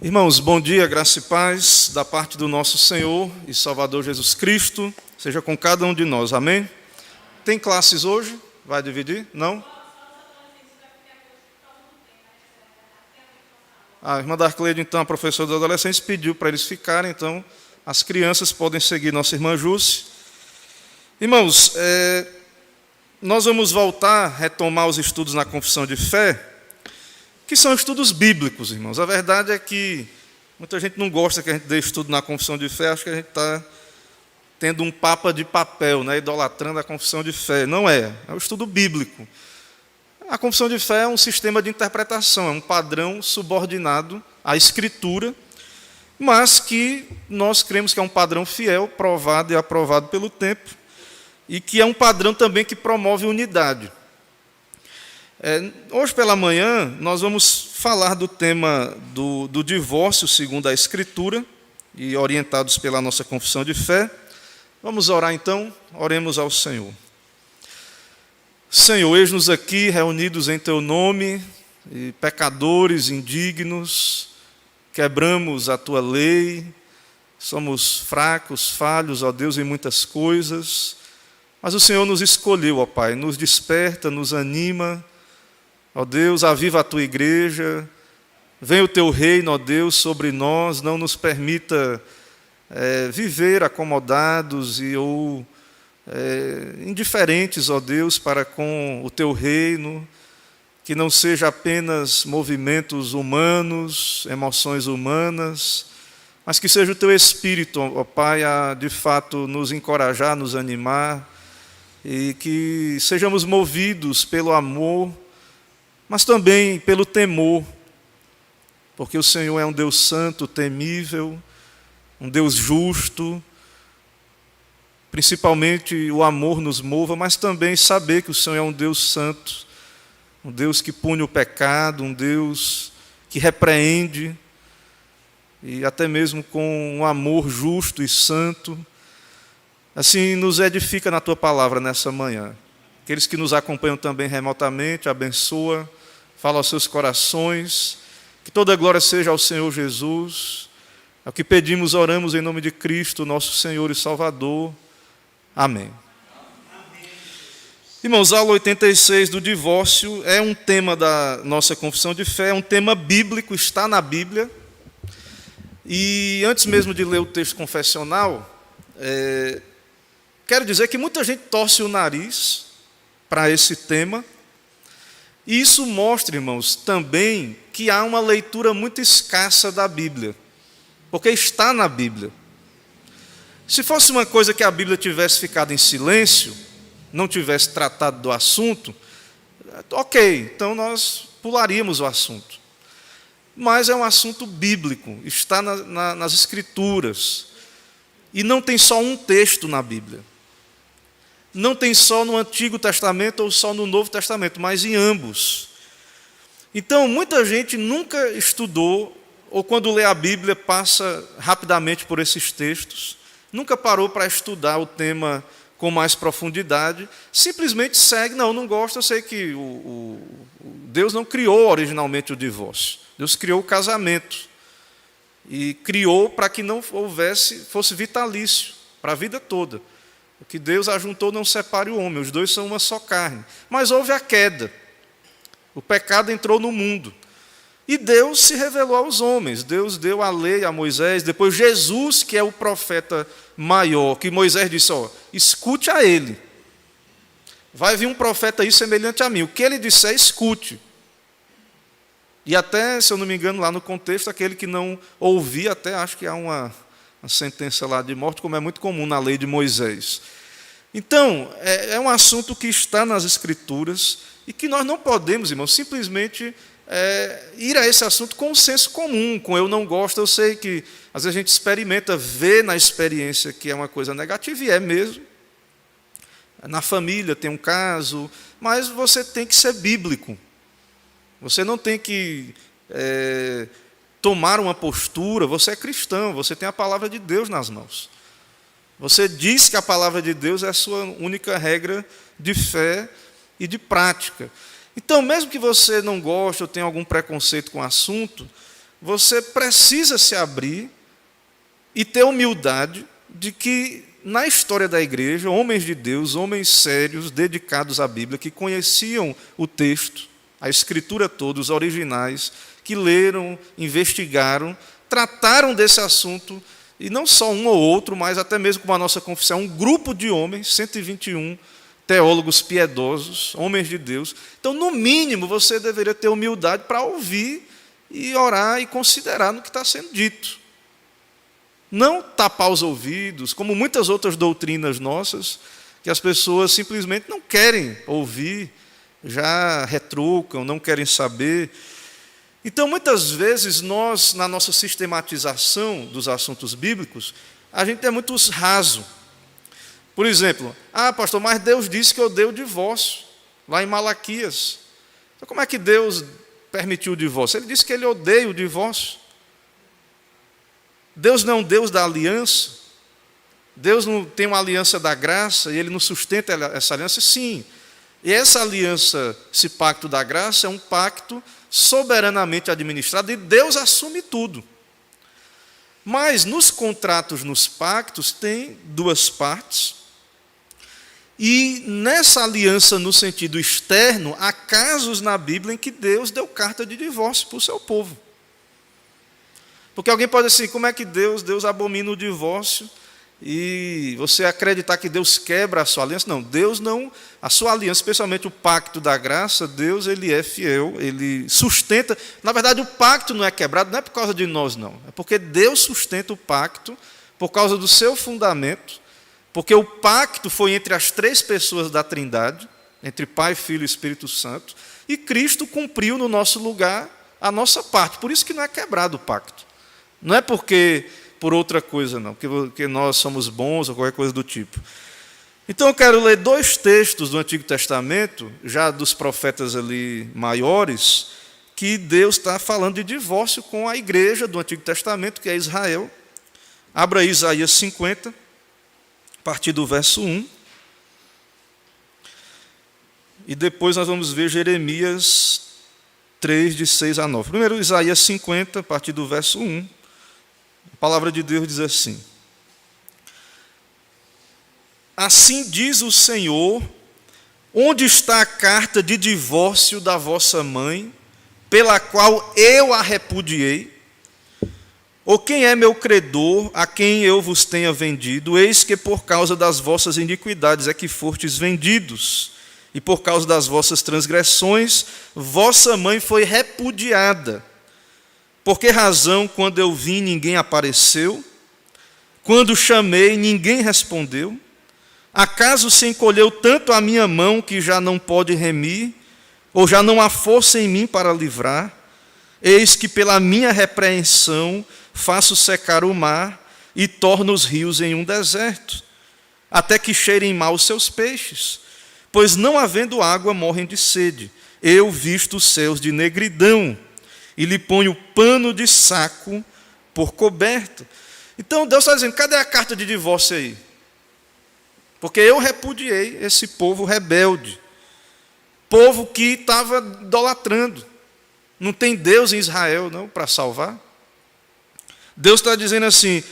Irmãos, bom dia, graça e paz da parte do nosso Senhor e Salvador Jesus Cristo, seja com cada um de nós, amém? Tem classes hoje? Vai dividir? Não? A irmã Darcleide, então, a professora dos adolescentes, pediu para eles ficarem, então as crianças podem seguir nossa irmã Jússi. Irmãos, nós vamos retomar os estudos na confissão de fé, que são estudos bíblicos, irmãos. A verdade é que muita gente não gosta que a gente dê estudo na confissão de fé, acho que a gente está tendo um papa de papel, né, idolatrando a confissão de fé. Não é o estudo bíblico. A confissão de fé é um sistema de interpretação, é um padrão subordinado à Escritura, mas que nós cremos que é um padrão fiel, provado e aprovado pelo tempo, e que é um padrão também que promove unidade. Hoje pela manhã nós vamos falar do tema do divórcio segundo a Escritura e orientados pela nossa confissão de fé. Vamos orar então, oremos ao Senhor. Senhor, eis-nos aqui reunidos em Teu nome, e pecadores, indignos, quebramos a Tua lei, somos fracos, falhos, ó Deus, em muitas coisas, mas o Senhor nos escolheu, ó Pai, nos desperta, nos anima. Ó Deus, aviva a Tua igreja, venha o Teu reino, ó Deus, sobre nós, não nos permita viver acomodados ou indiferentes, ó Deus, para com o Teu reino, que não seja apenas movimentos humanos, emoções humanas, mas que seja o Teu Espírito, ó Pai, a de fato nos encorajar, nos animar, e que sejamos movidos pelo amor, mas também pelo temor, porque o Senhor é um Deus santo, temível, um Deus justo, principalmente o amor nos mova, mas também saber que o Senhor é um Deus santo, um Deus que pune o pecado, um Deus que repreende, e até mesmo com um amor justo e santo. Assim, nos edifica na Tua palavra nessa manhã. Aqueles que nos acompanham também remotamente, abençoa, fala aos seus corações, que toda a glória seja ao Senhor Jesus. É o que pedimos, oramos em nome de Cristo, nosso Senhor e Salvador. Amém. Irmãos, a aula 86 do divórcio é um tema da nossa confissão de fé, é um tema bíblico, está na Bíblia. E antes mesmo de ler o texto confessional, quero dizer que muita gente torce o nariz para esse tema, e isso mostra, irmãos, também que há uma leitura muito escassa da Bíblia, porque está na Bíblia. Se fosse uma coisa que a Bíblia tivesse ficado em silêncio, não tivesse tratado do assunto, ok, então nós pularíamos o assunto. Mas é um assunto bíblico, está nas Escrituras, e não tem só um texto na Bíblia. Não tem só no Antigo Testamento ou só no Novo Testamento, mas em ambos. Então, muita gente nunca estudou, ou quando lê a Bíblia, passa rapidamente por esses textos, nunca parou para estudar o tema com mais profundidade, simplesmente segue, não gosta, eu sei que Deus não criou originalmente o divórcio, Deus criou o casamento, e criou para que não fosse vitalício, para a vida toda. O que Deus ajuntou não separe o homem, os dois são uma só carne. Mas houve a queda, o pecado entrou no mundo, e Deus se revelou aos homens, Deus deu a lei a Moisés, depois Jesus, que é o profeta maior, que Moisés disse, escute a ele, vai vir um profeta aí semelhante a mim, o que ele disser, escute. E até, se eu não me engano, lá no contexto, aquele que não ouvir, até acho que há uma sentença lá de morte, como é muito comum na lei de Moisés. Então, é um assunto que está nas Escrituras e que nós não podemos, irmãos, simplesmente ir a esse assunto com um senso comum, com eu não gosto. Eu sei que às vezes a gente experimenta, vê na experiência que é uma coisa negativa, e é mesmo. Na família tem um caso, mas você tem que ser bíblico. Você não tem que tomar uma postura, você é cristão, você tem a palavra de Deus nas mãos. Você diz que a palavra de Deus é a sua única regra de fé e de prática. Então, mesmo que você não goste ou tenha algum preconceito com o assunto, você precisa se abrir e ter humildade de que, na história da igreja, homens de Deus, homens sérios, dedicados à Bíblia, que conheciam o texto, a Escritura toda, os originais, que leram, investigaram, trataram desse assunto, e não só um ou outro, mas até mesmo como a nossa confissão, um grupo de homens, 121 teólogos piedosos, homens de Deus. Então, no mínimo, você deveria ter humildade para ouvir e orar e considerar no que está sendo dito. Não tapar os ouvidos, como muitas outras doutrinas nossas, que as pessoas simplesmente não querem ouvir, já retrucam, não querem saber. Então, muitas vezes, nós, na nossa sistematização dos assuntos bíblicos, a gente é muito raso. Por exemplo, pastor, mas Deus disse que eu odeio o divórcio, lá em Malaquias. Então, como é que Deus permitiu o divórcio? Ele disse que ele odeia o divórcio. Deus não é um Deus da aliança. Deus não tem uma aliança da graça e Ele não sustenta essa aliança? Sim. E essa aliança, esse pacto da graça, é um pacto soberanamente administrado e Deus assume tudo. Mas nos contratos, nos pactos, tem duas partes. E nessa aliança, no sentido externo, há casos na Bíblia em que Deus deu carta de divórcio para o seu povo. Porque alguém pode dizer assim, como é que Deus abomina o divórcio e você acreditar que Deus quebra a sua aliança? Não, Deus não, a sua aliança, especialmente o pacto da graça, Deus ele é fiel, ele sustenta. Na verdade, o pacto não é quebrado, não é por causa de nós, não. É porque Deus sustenta o pacto por causa do seu fundamento, porque o pacto foi entre as três pessoas da Trindade, entre Pai, Filho e Espírito Santo, e Cristo cumpriu no nosso lugar a nossa parte. Por isso que não é quebrado o pacto. Não é porque por outra coisa, não, porque nós somos bons ou qualquer coisa do tipo. Então eu quero ler dois textos do Antigo Testamento, já dos profetas ali maiores, que Deus está falando de divórcio com a igreja do Antigo Testamento, que é Israel. Abra Isaías 50, a partir do verso 1. E depois nós vamos ver Jeremias 3, de 6 a 9. Primeiro, Isaías 50, a partir do verso 1. A palavra de Deus diz assim: Assim diz o Senhor, onde está a carta de divórcio da vossa mãe, pela qual eu a repudiei? Ou quem é meu credor, a quem eu vos tenha vendido? Eis que por causa das vossas iniquidades é que fostes vendidos, e por causa das vossas transgressões, vossa mãe foi repudiada. Por que razão, quando eu vim, ninguém apareceu? Quando chamei, ninguém respondeu? Acaso se encolheu tanto a minha mão que já não pode remir? Ou já não há força em mim para livrar? Eis que pela minha repreensão faço secar o mar e torno os rios em um deserto, até que cheirem mal os seus peixes. Pois não havendo água morrem de sede. Eu visto os céus de negridão, e lhe ponho pano de saco por coberto. Então Deus está dizendo, cadê a carta de divórcio aí? Porque eu repudiei esse povo rebelde, povo que estava idolatrando. Não tem Deus em Israel não para salvar. Deus está dizendo assim,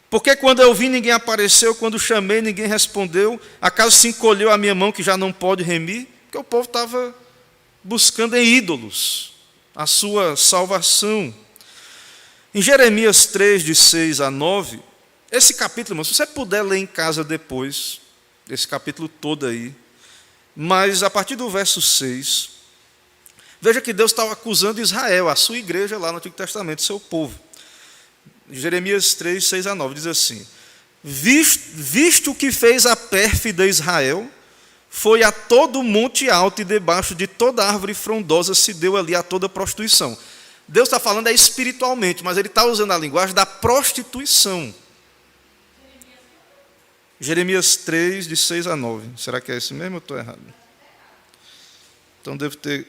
porque quando eu vim ninguém apareceu, quando chamei ninguém respondeu, acaso se encolheu a minha mão que já não pode remir? Porque o povo estava buscando em ídolos a sua salvação. Em Jeremias 3, de 6 a 9, esse capítulo, irmão, se você puder ler em casa depois, esse capítulo todo aí, mas a partir do verso 6, veja que Deus estava acusando Israel, a sua igreja lá no Antigo Testamento, seu povo. Jeremias 3, 6 a 9, diz assim, visto o que fez a pérfida Israel, foi a todo monte alto e debaixo de toda árvore frondosa se deu ali a toda prostituição. Deus está falando espiritualmente, mas ele está usando a linguagem da prostituição. Jeremias 3, de 6 a 9. Será que é esse mesmo ou estou errado? Então devo ter...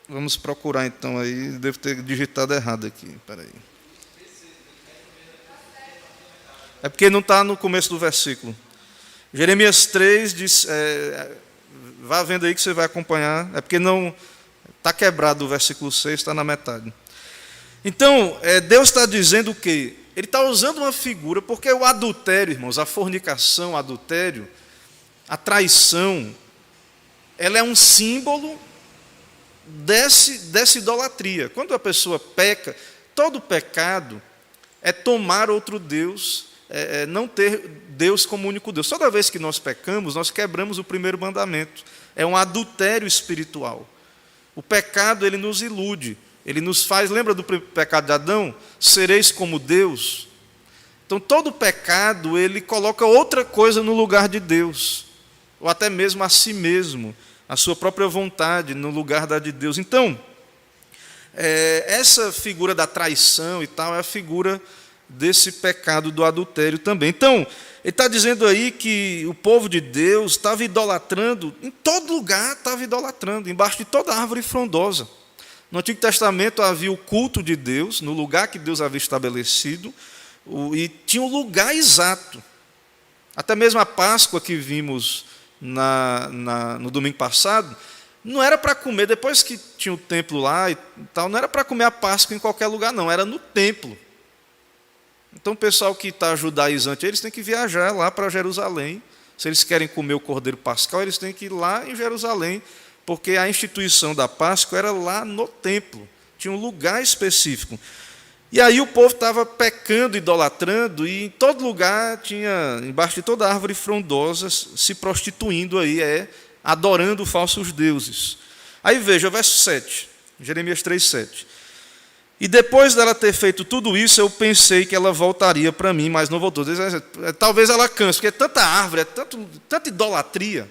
Vamos procurar então aí, devo ter digitado errado aqui. Espera aí. É porque não está no começo do versículo. Jeremias 3 diz, vá vendo aí que você vai acompanhar. É porque não Está quebrado o versículo 6, está na metade. Então, Deus está dizendo o quê? Ele está usando uma figura, porque o adultério, irmãos, a fornicação, o adultério, a traição, ela é um símbolo dessa idolatria. Quando a pessoa peca, todo pecado é tomar outro Deus, não ter Deus como único Deus. Toda vez que nós pecamos, nós quebramos o primeiro mandamento. É um adultério espiritual. O pecado, ele nos ilude, ele nos faz, lembra do pecado de Adão? Sereis como Deus. Então, todo pecado, ele coloca outra coisa no lugar de Deus, ou até mesmo a si mesmo, a sua própria vontade no lugar da de Deus. Então, essa figura da traição e tal é a figura desse pecado do adultério também. Então, ele está dizendo aí que o povo de Deus estava idolatrando, em todo lugar estava idolatrando, embaixo de toda árvore frondosa. No Antigo Testamento havia o culto de Deus, no lugar que Deus havia estabelecido, e tinha um lugar exato. Até mesmo a Páscoa que vimos no domingo passado, não era para comer, depois que tinha o templo lá e tal, não era para comer a Páscoa em qualquer lugar, não, era no templo. Então o pessoal que está judaizante, eles têm que viajar lá para Jerusalém. Se eles querem comer o cordeiro pascal, eles têm que ir lá em Jerusalém, porque a instituição da Páscoa era lá no templo, tinha um lugar específico. E aí o povo estava pecando, idolatrando, e em todo lugar tinha, embaixo de toda árvore frondosa, se prostituindo aí, adorando falsos deuses. Aí veja, o verso 7, Jeremias 3,7. E depois dela ter feito tudo isso, eu pensei que ela voltaria para mim, mas não voltou. Talvez ela canse, porque é tanta árvore, é tanta idolatria,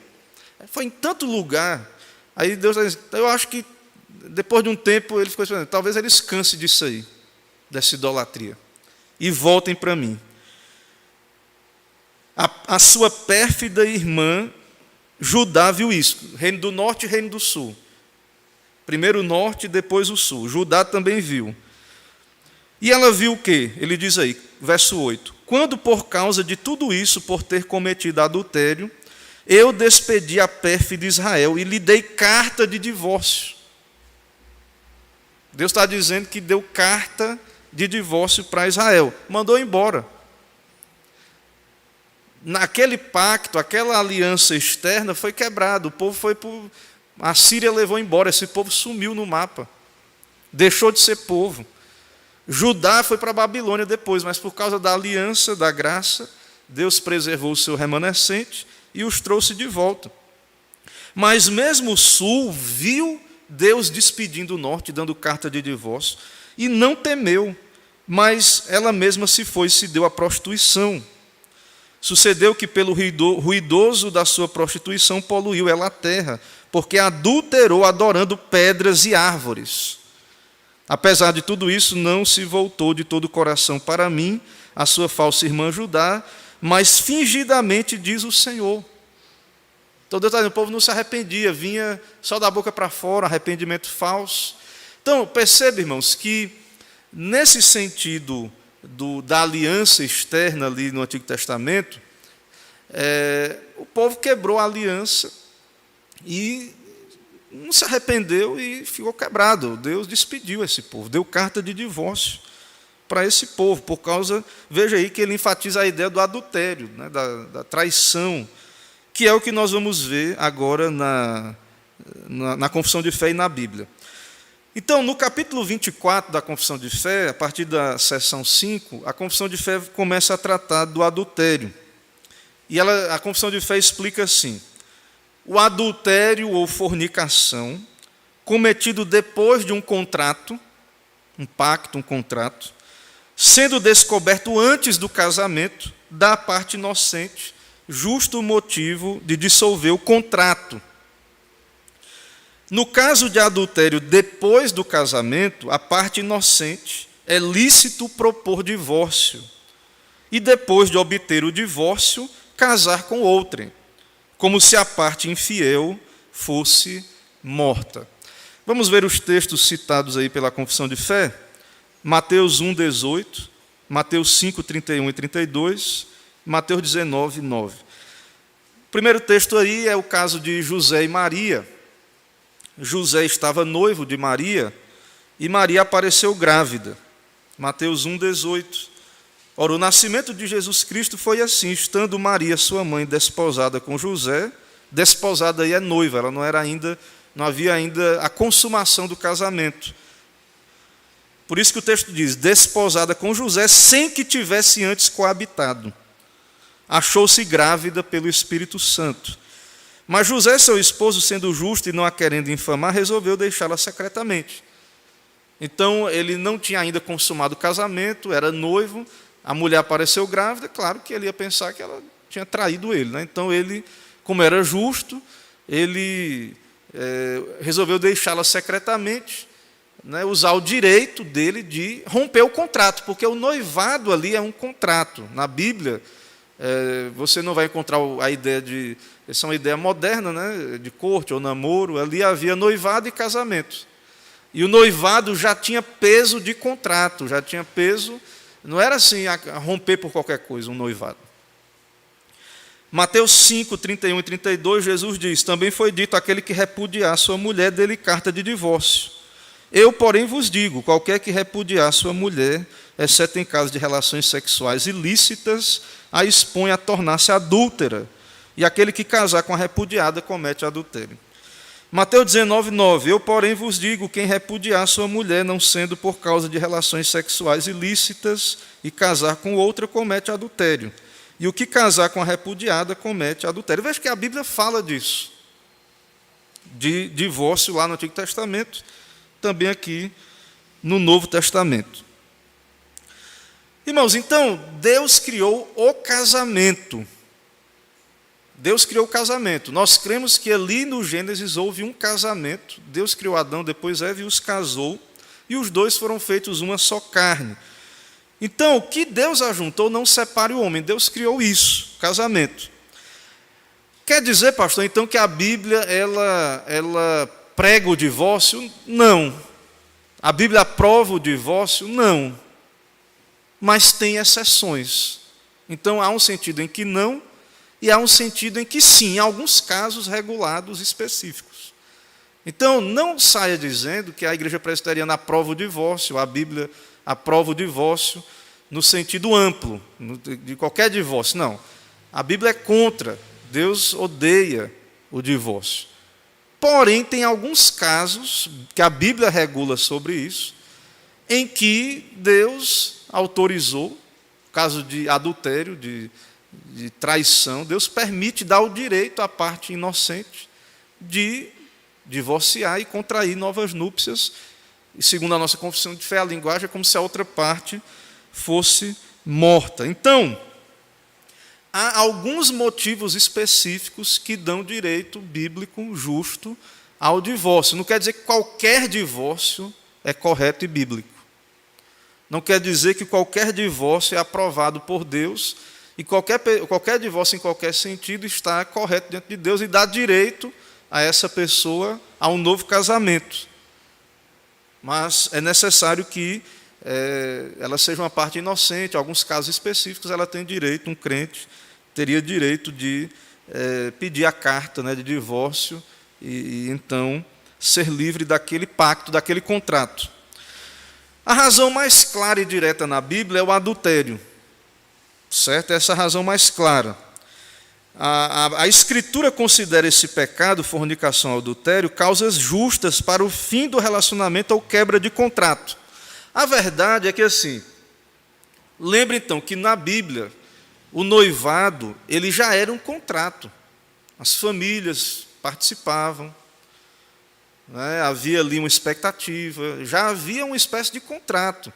foi em tanto lugar. Aí Deus diz, eu acho que depois de um tempo ele ficou pensando, talvez eles cansem disso aí, dessa idolatria, e voltem para mim. A sua pérfida irmã Judá viu isso, reino do norte e reino do sul. Primeiro o norte, depois o sul. Judá também viu. E ela viu o quê? Ele diz aí, verso 8. Quando por causa de tudo isso, por ter cometido adultério, eu despedi a pérfida Israel e lhe dei carta de divórcio. Deus está dizendo que deu carta de divórcio para Israel. Mandou embora. Naquele pacto, aquela aliança externa foi quebrada. O povo foi para... A Síria levou embora. Esse povo sumiu no mapa. Deixou de ser povo. Judá foi para a Babilônia depois, mas por causa da aliança, da graça, Deus preservou o seu remanescente e os trouxe de volta. Mas mesmo o sul viu Deus despedindo o norte, dando carta de divórcio, e não temeu, mas ela mesma se foi e se deu à prostituição. Sucedeu que pelo ruidoso da sua prostituição poluiu ela a terra, porque adulterou adorando pedras e árvores. Apesar de tudo isso, não se voltou de todo o coração para mim, a sua falsa irmã Judá, mas fingidamente diz o Senhor. Então Deus está dizendo, o povo não se arrependia, vinha só da boca para fora, arrependimento falso. Então, percebe, irmãos, que nesse sentido da aliança externa ali no Antigo Testamento, o povo quebrou a aliança e não se arrependeu e ficou quebrado. Deus despediu esse povo, deu carta de divórcio para esse povo, por causa, veja aí que ele enfatiza a ideia do adultério, né, da traição, que é o que nós vamos ver agora na Confissão de Fé e na Bíblia. Então, no capítulo 24 da Confissão de Fé, a partir da seção 5, a Confissão de Fé começa a tratar do adultério. E a Confissão de Fé explica assim: o adultério ou fornicação cometido depois de um contrato, um pacto, um contrato, sendo descoberto antes do casamento, dá à parte inocente justo motivo de dissolver o contrato. No caso de adultério depois do casamento, a parte inocente é lícito propor divórcio e depois de obter o divórcio, casar com outrem, como se a parte infiel fosse morta. Vamos ver os textos citados aí pela Confissão de Fé? Mateus 1,18, Mateus 5, 31 e 32, Mateus 19, 9. O primeiro texto aí é o caso de José e Maria. José estava noivo de Maria e Maria apareceu grávida. Mateus 1,18. Ora, o nascimento de Jesus Cristo foi assim, estando Maria, sua mãe, desposada com José. Desposada aí é noiva, ela não havia ainda a consumação do casamento. Por isso que o texto diz, desposada com José, sem que tivesse antes coabitado. Achou-se grávida pelo Espírito Santo. Mas José, seu esposo, sendo justo e não a querendo infamar, resolveu deixá-la secretamente. Então, ele não tinha ainda consumado o casamento, era noivo, a mulher apareceu grávida, claro que ele ia pensar que ela tinha traído ele, né? Então, ele, como era justo, ele resolveu deixá-la secretamente, né, usar o direito dele de romper o contrato, porque o noivado ali é um contrato. Na Bíblia, você não vai encontrar a ideia de... Essa é uma ideia moderna, né, de corte ou namoro. Ali havia noivado e casamento. E o noivado já tinha peso de contrato, já tinha peso... Não era assim, a romper por qualquer coisa, um noivado. Mateus 5, 31 e 32, Jesus diz, também foi dito àquele que repudiar sua mulher, dê-lhe carta de divórcio. Eu, porém, vos digo, qualquer que repudiar sua mulher, exceto em caso de relações sexuais ilícitas, a expõe a tornar-se adúltera, e aquele que casar com a repudiada comete adultério. Mateus 19, 9, eu, porém, vos digo, quem repudiar sua mulher, não sendo por causa de relações sexuais ilícitas, e casar com outra, comete adultério. E o que casar com a repudiada, comete adultério. Veja que a Bíblia fala disso, de divórcio lá no Antigo Testamento, também aqui no Novo Testamento. Irmãos, então, Deus criou o casamento. Deus criou o casamento. Nós cremos que ali no Gênesis houve um casamento. Deus criou Adão, depois Eva e os casou. E os dois foram feitos uma só carne. Então, o que Deus ajuntou não separe o homem. Deus criou isso, casamento. Quer dizer, pastor, então que a Bíblia ela prega o divórcio? Não. A Bíblia aprova o divórcio? Não. Mas tem exceções. Então, há um sentido em que não, e há um sentido em que sim, em alguns casos regulados específicos. Então, não saia dizendo que a Igreja Presbiteriana aprova o divórcio, a Bíblia aprova o divórcio no sentido amplo, de qualquer divórcio. Não. A Bíblia é contra. Deus odeia o divórcio. Porém, tem alguns casos que a Bíblia regula sobre isso, em que Deus autorizou, caso de adultério, de traição, Deus permite dar o direito à parte inocente de divorciar e contrair novas núpcias. E segundo a nossa confissão de fé, a linguagem é como se a outra parte fosse morta. Então, há alguns motivos específicos que dão direito bíblico justo ao divórcio. Não quer dizer que qualquer divórcio é correto e bíblico. Não quer dizer que qualquer divórcio é aprovado por Deus e qualquer divórcio em qualquer sentido está correto diante de Deus e dá direito a essa pessoa a um novo casamento. Mas é necessário que ela seja uma parte inocente. Em alguns casos específicos, ela tem direito, um crente teria direito de pedir a carta, né, de divórcio e então ser livre daquele pacto, daquele contrato. A razão mais clara e direta na Bíblia é o adultério. Certo? Essa é a razão mais clara. A Escritura considera esse pecado, fornicação ou adultério, causas justas para o fim do relacionamento ou quebra de contrato. A verdade é que assim, lembre então que na Bíblia, o noivado, ele já era um contrato. As famílias participavam, né? Havia ali uma expectativa, já havia uma espécie de contrato.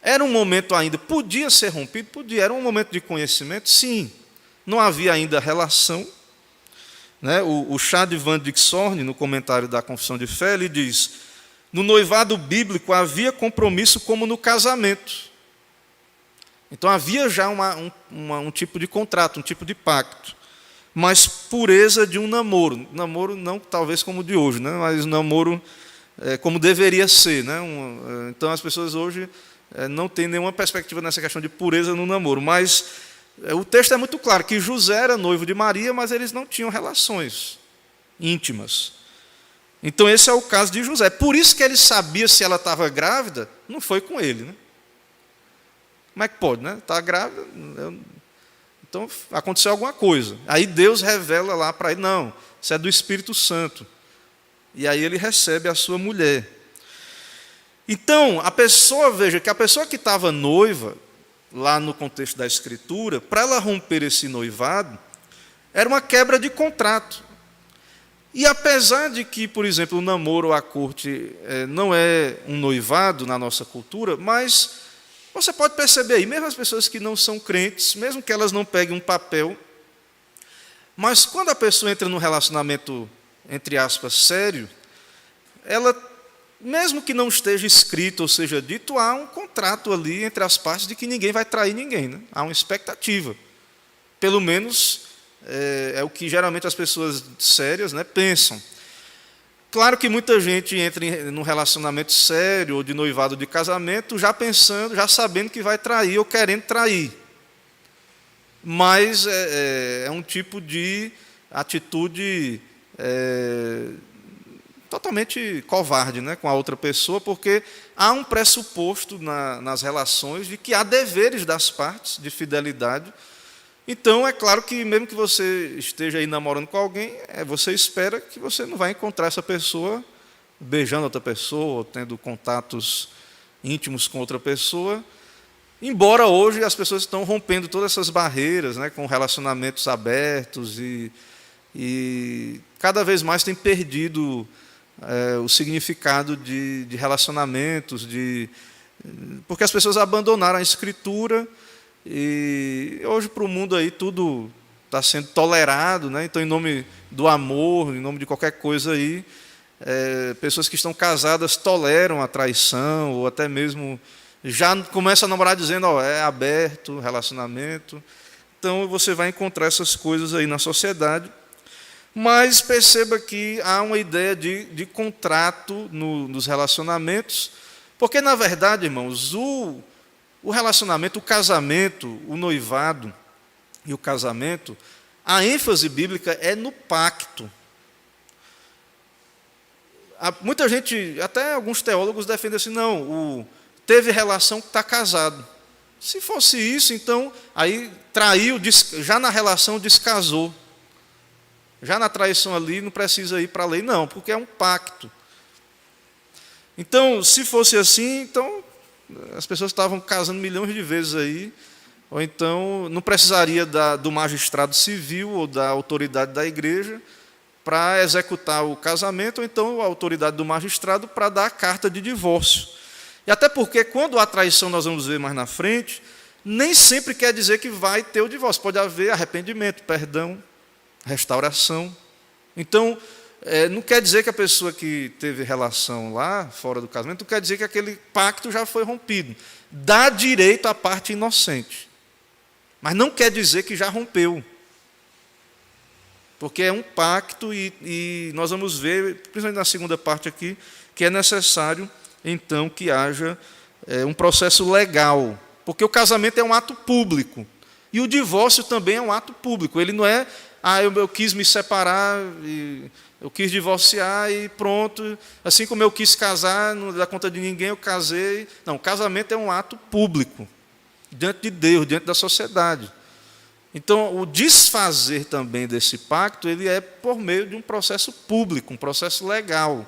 Era um momento ainda, podia ser rompido? Podia. Era um momento de conhecimento? Sim. Não havia ainda relação. Né? O Chad Van Dixorn, no comentário da Confissão de Fé, ele diz, no noivado bíblico havia compromisso como no casamento. Então havia já um tipo de contrato, um tipo de pacto. Mas pureza de um namoro. Namoro não talvez como o de hoje, né? Mas namoro como deveria ser. Né? Então as pessoas hoje não têm nenhuma perspectiva nessa questão de pureza no namoro. Mas o texto é muito claro, que José era noivo de Maria, mas eles não tinham relações íntimas. Então esse é o caso de José. Por isso que ele sabia se ela estava grávida, não foi com ele, né? Como é que pode, né? Está grávida, então aconteceu alguma coisa. Aí Deus revela lá para ele, não, isso é do Espírito Santo. E aí ele recebe a sua mulher. Então, a pessoa, veja, que a pessoa que estava noiva, lá no contexto da Escritura, para ela romper esse noivado, era uma quebra de contrato. E apesar de que, por exemplo, o namoro ou a corte não é um noivado na nossa cultura, mas você pode perceber aí, mesmo as pessoas que não são crentes, mesmo que elas não peguem um papel, mas quando a pessoa entra num relacionamento, entre aspas, sério, ela, mesmo que não esteja escrito ou seja dito, há um contrato ali entre as partes de que ninguém vai trair ninguém, né? Há uma expectativa. Pelo menos é o que geralmente as pessoas sérias, né, pensam. Claro que muita gente entra num relacionamento sério ou de noivado de casamento já pensando, já sabendo que vai trair ou querendo trair. Mas é um tipo de atitude totalmente covarde, né, com a outra pessoa, porque há um pressuposto nas relações de que há deveres das partes de fidelidade. Então, é claro que mesmo que você esteja aí namorando com alguém, você espera que você não vai encontrar essa pessoa beijando outra pessoa, ou tendo contatos íntimos com outra pessoa, embora hoje as pessoas estão rompendo todas essas barreiras, né, com relacionamentos abertos e cada vez mais tem perdido o significado de relacionamentos, porque as pessoas abandonaram a Escritura. E hoje para o mundo aí tudo está sendo tolerado, né? Então, em nome do amor, em nome de qualquer coisa aí, pessoas que estão casadas toleram a traição, ou até mesmo já começam a namorar dizendo, é aberto o relacionamento. Então você vai encontrar essas coisas aí na sociedade. Mas perceba que há uma ideia de contrato nos relacionamentos, porque na verdade, irmãos, o relacionamento, o casamento, o noivado e o casamento, a ênfase bíblica é no pacto. Muita gente, até alguns teólogos defendem assim, não, teve relação que está casado. Se fosse isso, então, aí traiu, já na relação descasou. Já na traição ali não precisa ir para a lei, não, porque é um pacto. Então, se fosse assim, então as pessoas estavam casando milhões de vezes aí, ou então não precisaria do magistrado civil ou da autoridade da igreja para executar o casamento, ou então a autoridade do magistrado para dar a carta de divórcio. E até porque quando há traição, nós vamos ver mais na frente, nem sempre quer dizer que vai ter o divórcio, pode haver arrependimento, perdão, restauração. Então, não quer dizer que a pessoa que teve relação lá, fora do casamento, não quer dizer que aquele pacto já foi rompido. Dá direito à parte inocente. Mas não quer dizer que já rompeu. Porque é um pacto e nós vamos ver, principalmente na segunda parte aqui, que é necessário, então, que haja um processo legal. Porque o casamento é um ato público. E o divórcio também é um ato público. Ele não é, eu quis me separar, eu quis divorciar e pronto. Assim como eu quis casar, não dá conta de ninguém, eu casei. Não, o casamento é um ato público, diante de Deus, diante da sociedade. Então, o desfazer também desse pacto, ele é por meio de um processo público, um processo legal.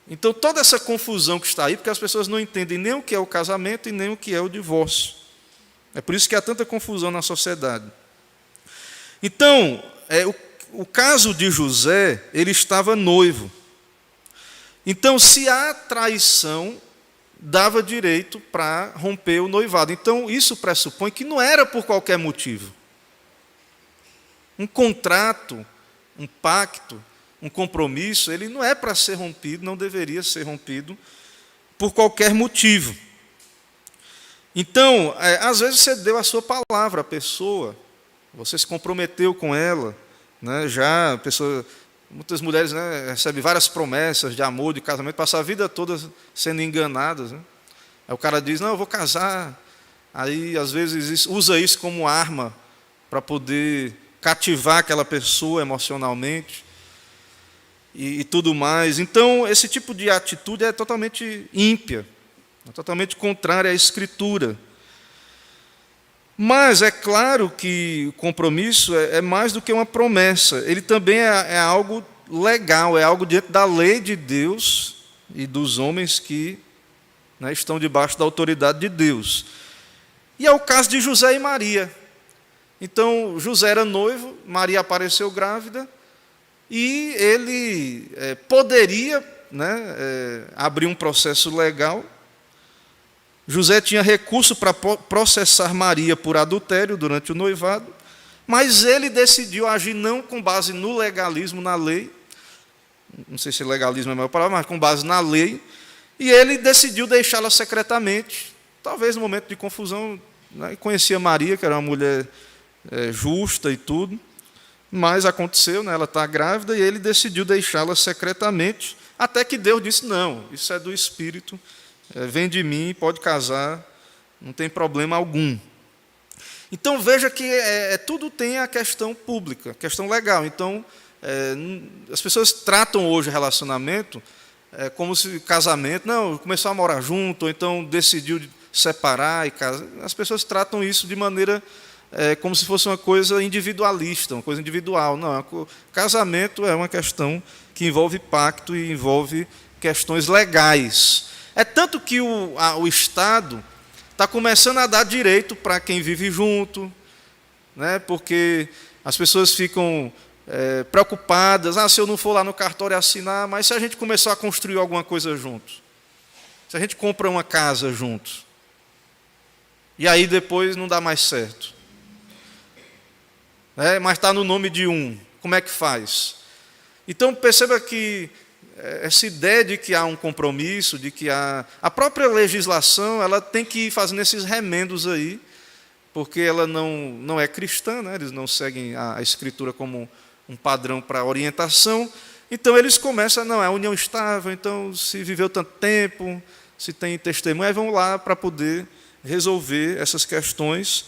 Então, toda essa confusão que está aí, porque as pessoas não entendem nem o que é o casamento e nem o que é o divórcio. É por isso que há tanta confusão na sociedade. Então, o caso de José, ele estava noivo. Então, se há traição, dava direito para romper o noivado. Então, isso pressupõe que não era por qualquer motivo. Um contrato, um pacto, um compromisso, ele não é para ser rompido, não deveria ser rompido por qualquer motivo. Então, às vezes você deu a sua palavra à pessoa, você se comprometeu com ela, né? Já a pessoa, muitas mulheres, né, recebem várias promessas de amor, de casamento, passam a vida toda sendo enganadas, né? Aí o cara diz, não, eu vou casar. Aí, às vezes, usa isso como arma para poder cativar aquela pessoa emocionalmente. e tudo mais. Então, esse tipo de atitude é totalmente ímpia, é totalmente contrária à Escritura. Mas é claro que o compromisso é mais do que uma promessa. Ele também é algo legal, é algo diante da lei de Deus e dos homens que, né, estão debaixo da autoridade de Deus. E é o caso de José e Maria. Então, José era noivo, Maria apareceu grávida, e ele poderia, né, abrir um processo legal. José tinha recurso para processar Maria por adultério durante o noivado, mas ele decidiu agir não com base no legalismo, na lei, não sei se legalismo é a maior palavra, mas com base na lei, e ele decidiu deixá-la secretamente, talvez no momento de confusão, né, conhecia Maria, que era uma mulher justa e tudo, mas aconteceu, né, ela está grávida, e ele decidiu deixá-la secretamente, até que Deus disse, não, isso é do Espírito, vem de mim, pode casar, não tem problema algum. Então, veja que tudo tem a questão pública, a questão legal. Então, as pessoas tratam hoje relacionamento como se casamento, não, começou a morar junto, ou então decidiu separar e casar. As pessoas tratam isso de maneira como se fosse uma coisa individualista, uma coisa individual. Não, casamento é uma questão que envolve pacto e envolve questões legais. É tanto que o Estado está começando a dar direito para quem vive junto, né, porque as pessoas ficam preocupadas, se eu não for lá no cartório assinar, mas se a gente começar a construir alguma coisa juntos, se a gente compra uma casa juntos, e aí depois não dá mais certo, mas está no nome de um, como é que faz? Então perceba que essa ideia de que há um compromisso, de que a própria legislação, ela tem que ir fazendo esses remendos aí, porque ela não é cristã, né? Eles não seguem a Escritura como um padrão para orientação, então eles começam, não, é a união estável, então se viveu tanto tempo, se tem testemunho, aí vão lá para poder resolver essas questões,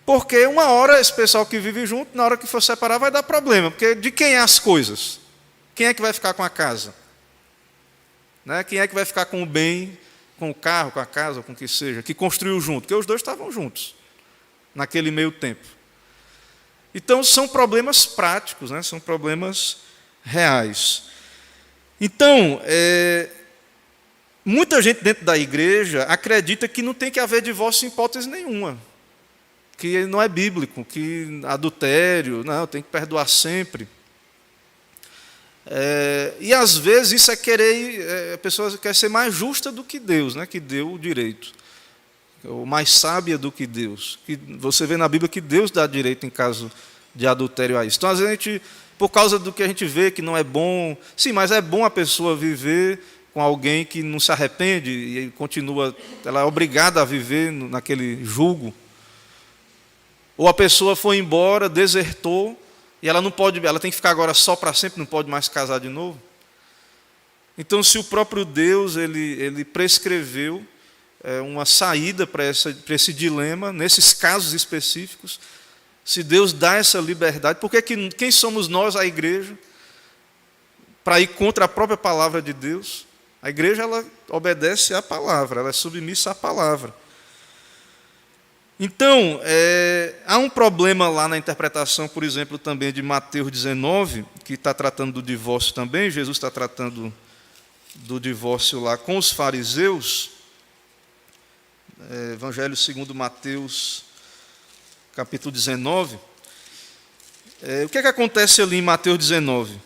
porque uma hora esse pessoal que vive junto, na hora que for separar vai dar problema, porque de quem é as coisas? Quem é que vai ficar com a casa? Né? Quem é que vai ficar com o bem, com o carro, com a casa, com o que seja, que construiu junto? Porque os dois estavam juntos, naquele meio tempo. Então, são problemas práticos, né? São problemas reais. Então, muita gente dentro da igreja acredita que não tem que haver divórcio em hipótese nenhuma, que não é bíblico, que adultério, não, tem que perdoar sempre. E às vezes isso é querer, a pessoa quer ser mais justa do que Deus, né, que deu o direito, ou mais sábia do que Deus. Que você vê na Bíblia que Deus dá direito em caso de adultério a isso. Então, às vezes, a gente, por causa do que a gente vê que não é bom, sim, mas é bom a pessoa viver com alguém que não se arrepende e continua, ela é obrigada a viver naquele jugo. Ou a pessoa foi embora, desertou, e ela não pode, ela tem que ficar agora só para sempre, não pode mais casar de novo. Então, se o próprio Deus ele prescreveu uma saída para esse dilema, nesses casos específicos, se Deus dá essa liberdade, por que quem somos nós, a igreja, para ir contra a própria palavra de Deus? A igreja, ela obedece à palavra, ela é submissa à palavra. Então, há um problema lá na interpretação, por exemplo, também de Mateus 19, que está tratando do divórcio também. Jesus está tratando do divórcio lá com os fariseus. Evangelho segundo Mateus, capítulo 19. O que acontece ali em Mateus 19?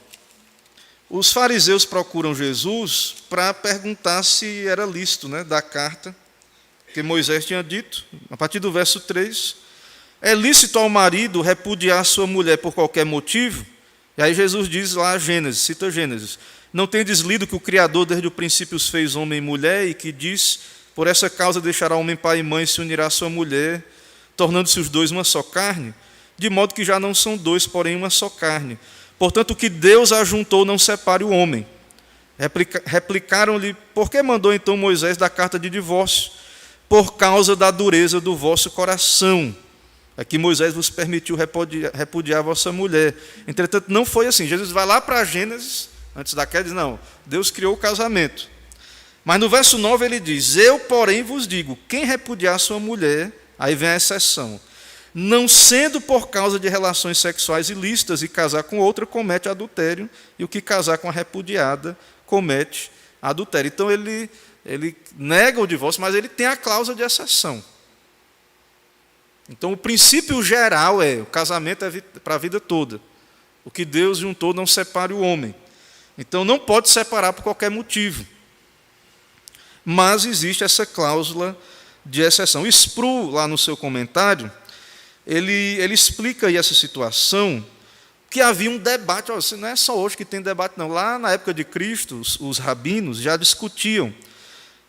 Os fariseus procuram Jesus para perguntar se era lícito, né, dar carta, que Moisés tinha dito, a partir do verso 3, é lícito ao marido repudiar sua mulher por qualquer motivo? E aí Jesus diz lá, Gênesis, cita Gênesis, não tendes lido que o Criador desde o princípio os fez homem e mulher, e que diz, por essa causa deixará homem pai e mãe e se unirá à sua mulher, tornando-se os dois uma só carne, de modo que já não são dois, porém uma só carne. Portanto, o que Deus ajuntou não separe o homem. Replicaram-lhe, por que mandou então Moisés dar carta de divórcio? Por causa da dureza do vosso coração. Aqui Moisés vos permitiu repudiar a vossa mulher. Entretanto, não foi assim. Jesus vai lá para Gênesis, Antes da queda, diz, não, Deus criou o casamento. Mas no verso 9 ele diz, eu, porém, vos digo, quem repudiar sua mulher, aí vem a exceção, não sendo por causa de relações sexuais ilícitas e casar com outra, comete adultério, e o que casar com a repudiada, comete adultério. Então ele nega o divórcio, mas ele tem a cláusula de exceção. Então o princípio geral o casamento é para a vida toda. O que Deus juntou não separe o homem. Então não pode separar por qualquer motivo. Mas existe essa cláusula de exceção. Sproul, lá no seu comentário, ele explica aí essa situação, que havia um debate, não é só hoje que tem debate, não. Lá na época de Cristo, os rabinos já discutiam.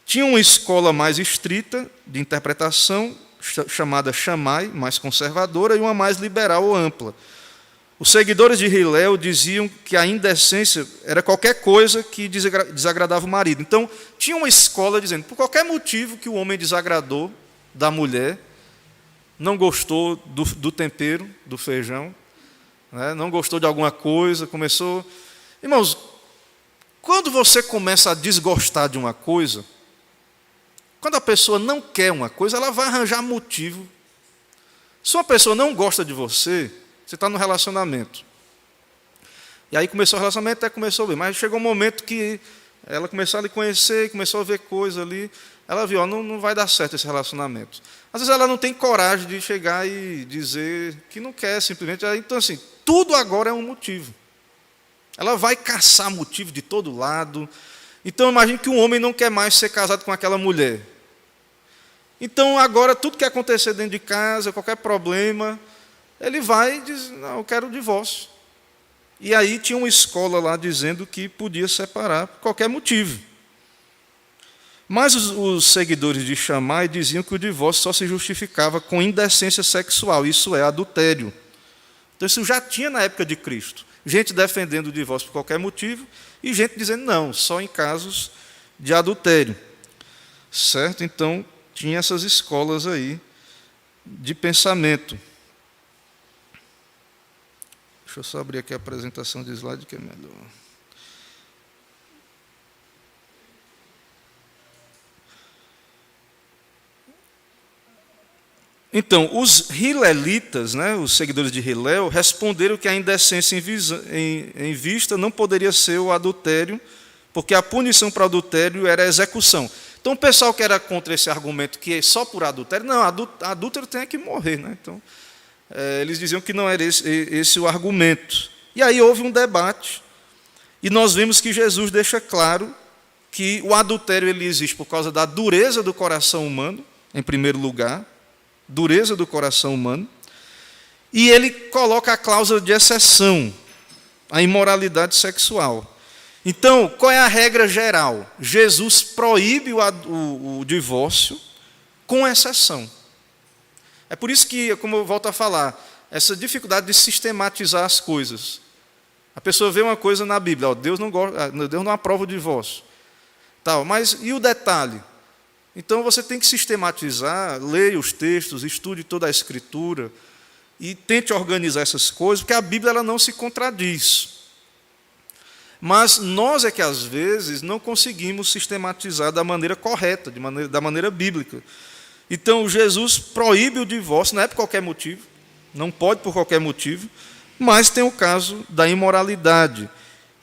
Tinha uma escola mais estrita de interpretação, chamada Shammai, mais conservadora, e uma mais liberal ou ampla. Os seguidores de Hillel diziam que a indecência era qualquer coisa que desagradava o marido. Então, tinha uma escola dizendo, por qualquer motivo que o homem desagradou da mulher, não gostou do tempero, do feijão, né, não gostou de alguma coisa, começou... Irmãos, quando você começa a desgostar de uma coisa, quando a pessoa não quer uma coisa, ela vai arranjar motivo. Se uma pessoa não gosta de você está no relacionamento. E aí começou o relacionamento, até começou bem. Mas chegou um momento que ela começou a lhe conhecer, começou a ver coisa ali. Ela viu, não vai dar certo esse relacionamento. Às vezes ela não tem coragem de chegar e dizer que não quer, simplesmente. Então, assim, tudo agora é um motivo. Ela vai caçar motivo de todo lado. Então, imagine que um homem não quer mais ser casado com aquela mulher. Então, agora, tudo que acontecer dentro de casa, qualquer problema, ele vai e diz, não, eu quero o divórcio. E aí tinha uma escola lá dizendo que podia separar por qualquer motivo. Mas os seguidores de Shammai diziam que o divórcio só se justificava com indecência sexual, isso é, adultério. Então isso já tinha na época de Cristo. Gente defendendo o divórcio por qualquer motivo e gente dizendo não, só em casos de adultério. Certo? Então tinha essas escolas aí de pensamento. Deixa eu só abrir aqui a apresentação de slide que é melhor. Então, os hilelitas, né, os seguidores de Hillel, responderam que a indecência em vista não poderia ser o adultério, porque a punição para o adultério era a execução. Então, o pessoal que era contra esse argumento, que é só por adultério, não, adúltero tem que morrer. Né? Então, eles diziam que não era esse o argumento. E aí houve um debate, e nós vemos que Jesus deixa claro que o adultério ele existe por causa da dureza do coração humano, em primeiro lugar, dureza do coração humano, e ele coloca a cláusula de exceção, a imoralidade sexual. Então, qual é a regra geral? Jesus proíbe o divórcio com exceção. É por isso que, como eu volto a falar, essa dificuldade de sistematizar as coisas. A pessoa vê uma coisa na Bíblia, Deus não aprova o divórcio. Mas e o detalhe? Então você tem que sistematizar, leia os textos, estude toda a Escritura e tente organizar essas coisas, porque a Bíblia ela não se contradiz. Mas nós é que às vezes não conseguimos sistematizar da maneira correta, da maneira bíblica. Então Jesus proíbe o divórcio, não é por qualquer motivo, não pode por qualquer motivo, mas tem o caso da imoralidade.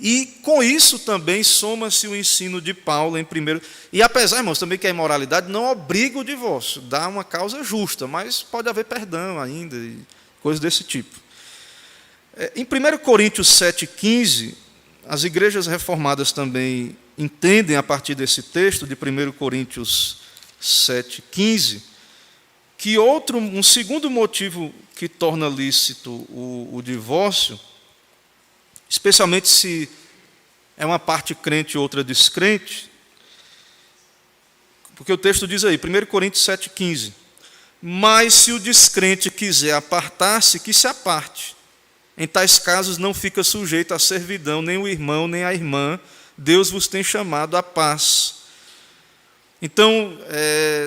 E com isso também soma-se o ensino de Paulo em primeiro. E apesar, irmãos, também que a imoralidade não obriga o divórcio, dá uma causa justa, mas pode haver perdão ainda, e coisas desse tipo. Em 1 Coríntios 7,15, as igrejas reformadas também entendem, a partir desse texto de 1 Coríntios 7,15, que um segundo motivo que torna lícito o divórcio, especialmente se é uma parte crente e outra descrente, porque o texto diz aí, 1 Coríntios 7,15, mas se o descrente quiser apartar-se, que se aparte. Em tais casos não fica sujeito à servidão, nem o irmão, nem a irmã, Deus vos tem chamado à paz. Então,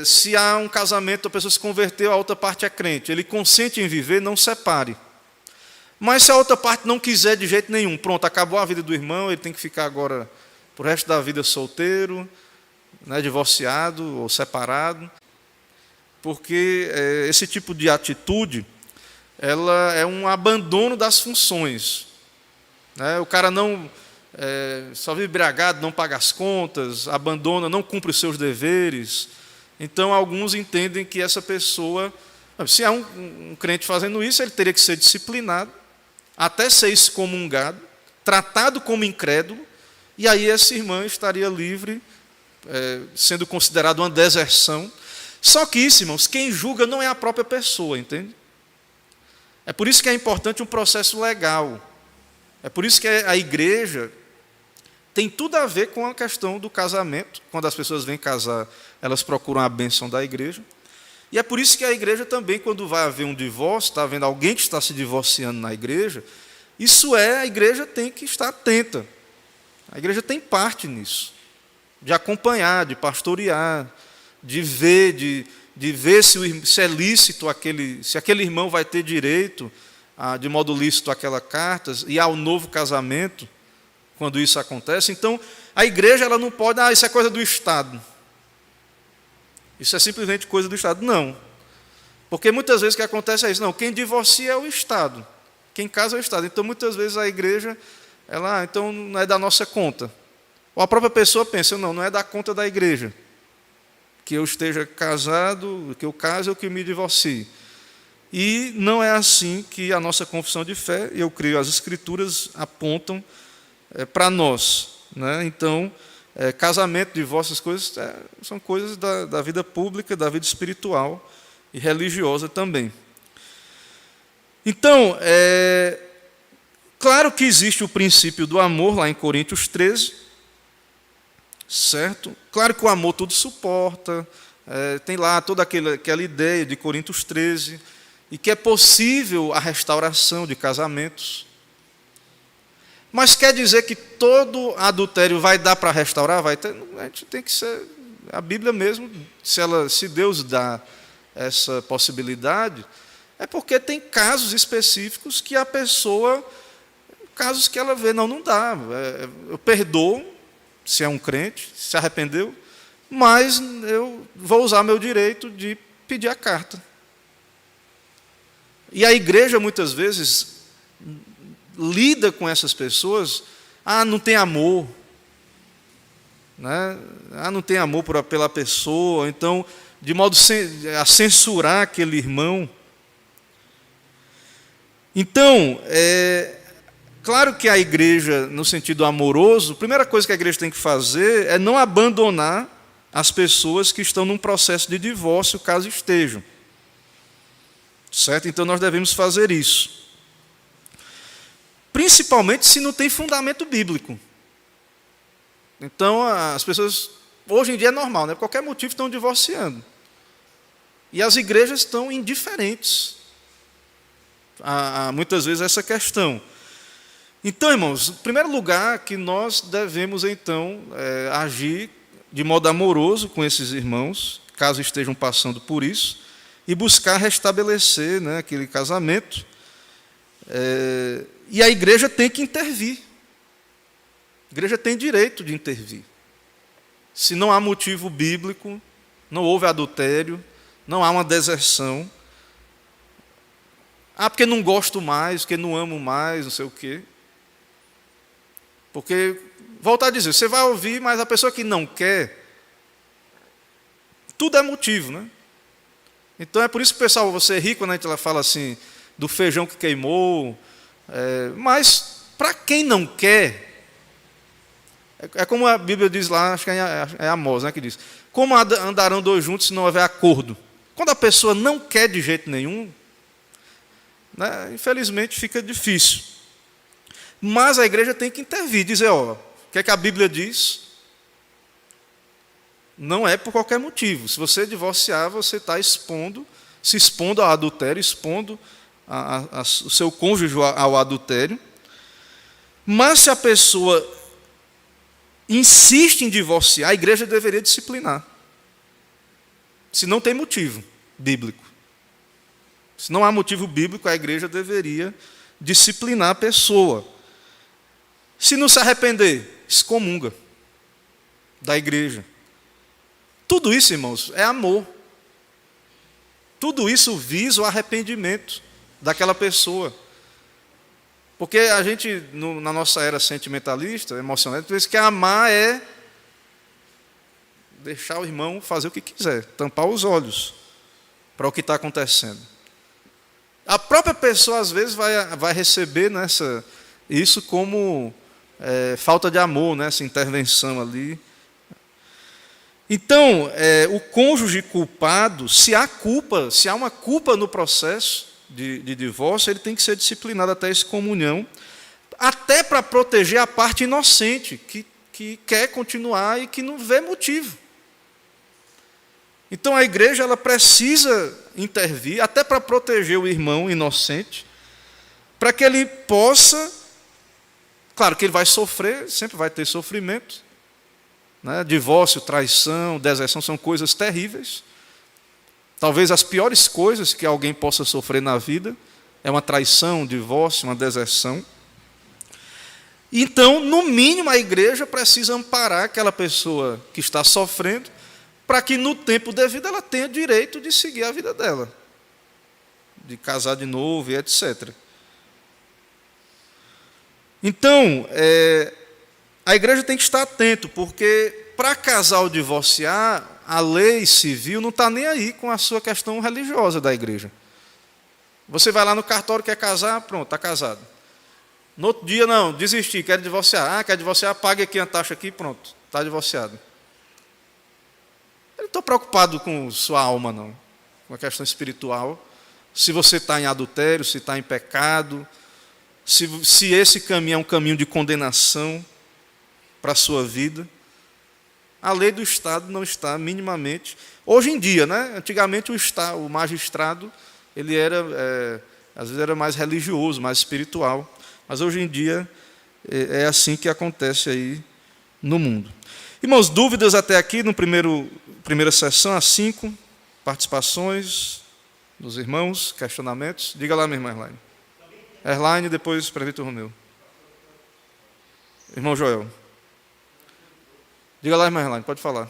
se há um casamento, a pessoa se converteu, a outra parte é crente, ele consente em viver, não separe. Mas se a outra parte não quiser de jeito nenhum, pronto, acabou a vida do irmão, ele tem que ficar agora pro resto da vida solteiro, né, divorciado ou separado, porque esse tipo de atitude, ela é um abandono das funções, né? O cara não só vive embriagado, não paga as contas, abandona, não cumpre os seus deveres. Então, alguns entendem que essa pessoa, se há um crente fazendo isso, ele teria que ser disciplinado, até ser excomungado, tratado como incrédulo, e aí esse irmão estaria livre, sendo considerado uma deserção. Só que isso, irmãos, quem julga não é a própria pessoa, entende? É por isso que é importante um processo legal. É por isso que a igreja tem tudo a ver com a questão do casamento. Quando as pessoas vêm casar, elas procuram a bênção da igreja. E é por isso que a igreja também, quando vai haver um divórcio, está havendo alguém que está se divorciando na igreja, a igreja tem que estar atenta. A igreja tem parte nisso, de acompanhar, de pastorear, de ver se é lícito se aquele irmão vai ter direito, de modo lícito, àquela carta e ao novo casamento, quando isso acontece. Então, a igreja ela não pode, isso é coisa do Estado. Isso é simplesmente coisa do Estado. Não. Porque muitas vezes o que acontece é isso. Não, quem divorcia é o Estado. Quem casa é o Estado. Então, muitas vezes a igreja, então não é da nossa conta. Ou a própria pessoa pensa, não é da conta da igreja. Que eu esteja casado, que eu case ou que eu me divorcie. E não é assim que a nossa confissão de fé, eu creio, as Escrituras apontam para nós, né? Então, casamento, divórcio, essas coisas são coisas da vida pública, da vida espiritual e religiosa também. Então, claro que existe o princípio do amor, lá em Coríntios 13, certo? Claro que o amor tudo suporta, tem lá toda aquela ideia de Coríntios 13, e que é possível a restauração de casamentos. Mas quer dizer que todo adultério vai dar para restaurar? Vai ter? A gente tem que ser. A Bíblia mesmo, se Deus dá essa possibilidade, é porque tem casos específicos que a pessoa, casos que ela vê, não dá. Eu perdoo, se é um crente, se arrependeu, mas eu vou usar meu direito de pedir a carta. E a igreja, muitas vezes, lida com essas pessoas, não tem amor, né? Não tem amor pela pessoa, então, de modo a censurar aquele irmão. Então, claro que a igreja, no sentido amoroso, a primeira coisa que a igreja tem que fazer é não abandonar as pessoas que estão num processo de divórcio, caso estejam. Certo? Então, nós devemos fazer isso. Principalmente se não tem fundamento bíblico. Então, as pessoas, hoje em dia é normal, né? Por qualquer motivo estão divorciando. E as igrejas estão indiferentes a muitas vezes essa questão. Então, irmãos, em primeiro lugar, que nós devemos, então, agir de modo amoroso com esses irmãos, caso estejam passando por isso, e buscar restabelecer, né, aquele casamento. E a igreja tem que intervir. A igreja tem direito de intervir. Se não há motivo bíblico, não houve adultério, não há uma deserção. Porque não gosto mais, porque não amo mais, não sei o quê. Porque, voltar a dizer, você vai ouvir, mas a pessoa que não quer, tudo é motivo, né? Então é por isso que o pessoal, você ri quando a gente fala assim, do feijão que queimou, mas para quem não quer, é como a Bíblia diz lá, acho que é Amós, né, que diz, como andarão dois juntos se não houver acordo? Quando a pessoa não quer de jeito nenhum, né, infelizmente fica difícil. Mas a igreja tem que intervir, dizer, o que é que a Bíblia diz? Não é por qualquer motivo. Se você divorciar, você está se expondo ao adultério, expondo o seu cônjuge ao adultério. Mas se a pessoa insiste em divorciar, a igreja deveria disciplinar. Se não tem motivo bíblico. Se não há motivo bíblico, a igreja deveria disciplinar a pessoa. Se não se arrepender, excomunga da igreja. Tudo isso, irmãos, é amor. Tudo isso visa o arrependimento daquela pessoa. Porque a gente, na nossa era sentimentalista, emocionalista, pensa que amar é deixar o irmão fazer o que quiser, tampar os olhos para o que está acontecendo. A própria pessoa, às vezes, vai receber isso como falta de amor, essa intervenção ali. Então, o cônjuge culpado, se há uma culpa no processo de divórcio, ele tem que ser disciplinado até a excomunhão, até para proteger a parte inocente, que quer continuar e que não vê motivo. Então, a igreja ela precisa intervir, até para proteger o irmão inocente, para que ele possa, claro que ele vai sofrer, sempre vai ter sofrimento, divórcio, traição, deserção são coisas terríveis. Talvez as piores coisas que alguém possa sofrer na vida é uma traição, um divórcio, uma deserção. Então, no mínimo, a igreja precisa amparar aquela pessoa que está sofrendo, para que no tempo devido ela tenha direito de seguir a vida dela, de casar de novo e etc. Então, a igreja tem que estar atento, porque para casal divorciar, a lei civil não está nem aí com a sua questão religiosa da igreja. Você vai lá no cartório, quer casar, pronto, está casado. No outro dia, não, desisti, quero divorciar. Quer divorciar, pague aqui a taxa aqui, pronto, está divorciado. Eu não estou preocupado com sua alma, não, com a questão espiritual. Se você está em adultério, se está em pecado, se esse caminho é um caminho de condenação para a sua vida. A lei do Estado não está minimamente. Hoje em dia, antigamente o magistrado ele às vezes era mais religioso, mais espiritual, mas hoje em dia é assim que acontece aí no mundo. Irmãos, dúvidas até aqui no primeira sessão, as 5 participações dos irmãos, questionamentos. Diga lá, minha irmã Erlaine. Erlaine, depois Presbítero Romeu. Irmão Joel. Diga lá, irmã Erlaine, pode falar.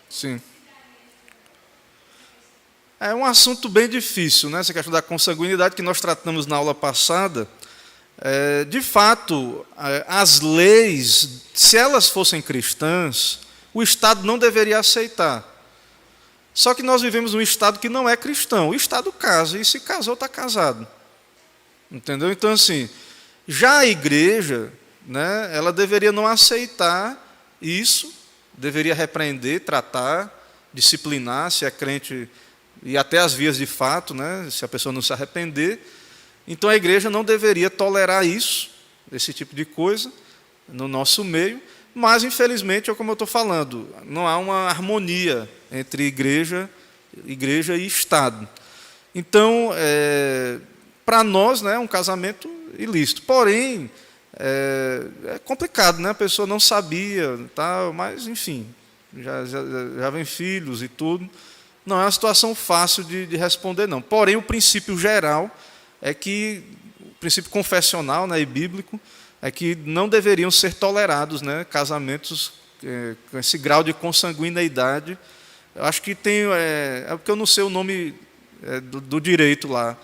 Sim. É um assunto bem difícil, essa questão da consanguinidade que nós tratamos na aula passada. De fato, as leis, se elas fossem cristãs, o Estado não deveria aceitar. Só que nós vivemos um Estado que não é cristão. O Estado casa, e se casou, está casado. Entendeu? Então, assim, já a igreja, ela deveria não aceitar isso, deveria repreender, tratar, disciplinar, se é crente, e até as vias de fato, se a pessoa não se arrepender. Então a igreja não deveria tolerar isso, esse tipo de coisa, no nosso meio, mas infelizmente, como eu estou falando, não há uma harmonia entre igreja e Estado. Então, para nós, é um casamento ilícito. Porém, é complicado, a pessoa não sabia, mas, enfim, já vem filhos e tudo. Não é uma situação fácil de responder, não. Porém, o princípio geral é que, o princípio confessional e bíblico, é que não deveriam ser tolerados casamentos com esse grau de consanguineidade. Eu acho que tem, porque eu não sei o nome do direito lá,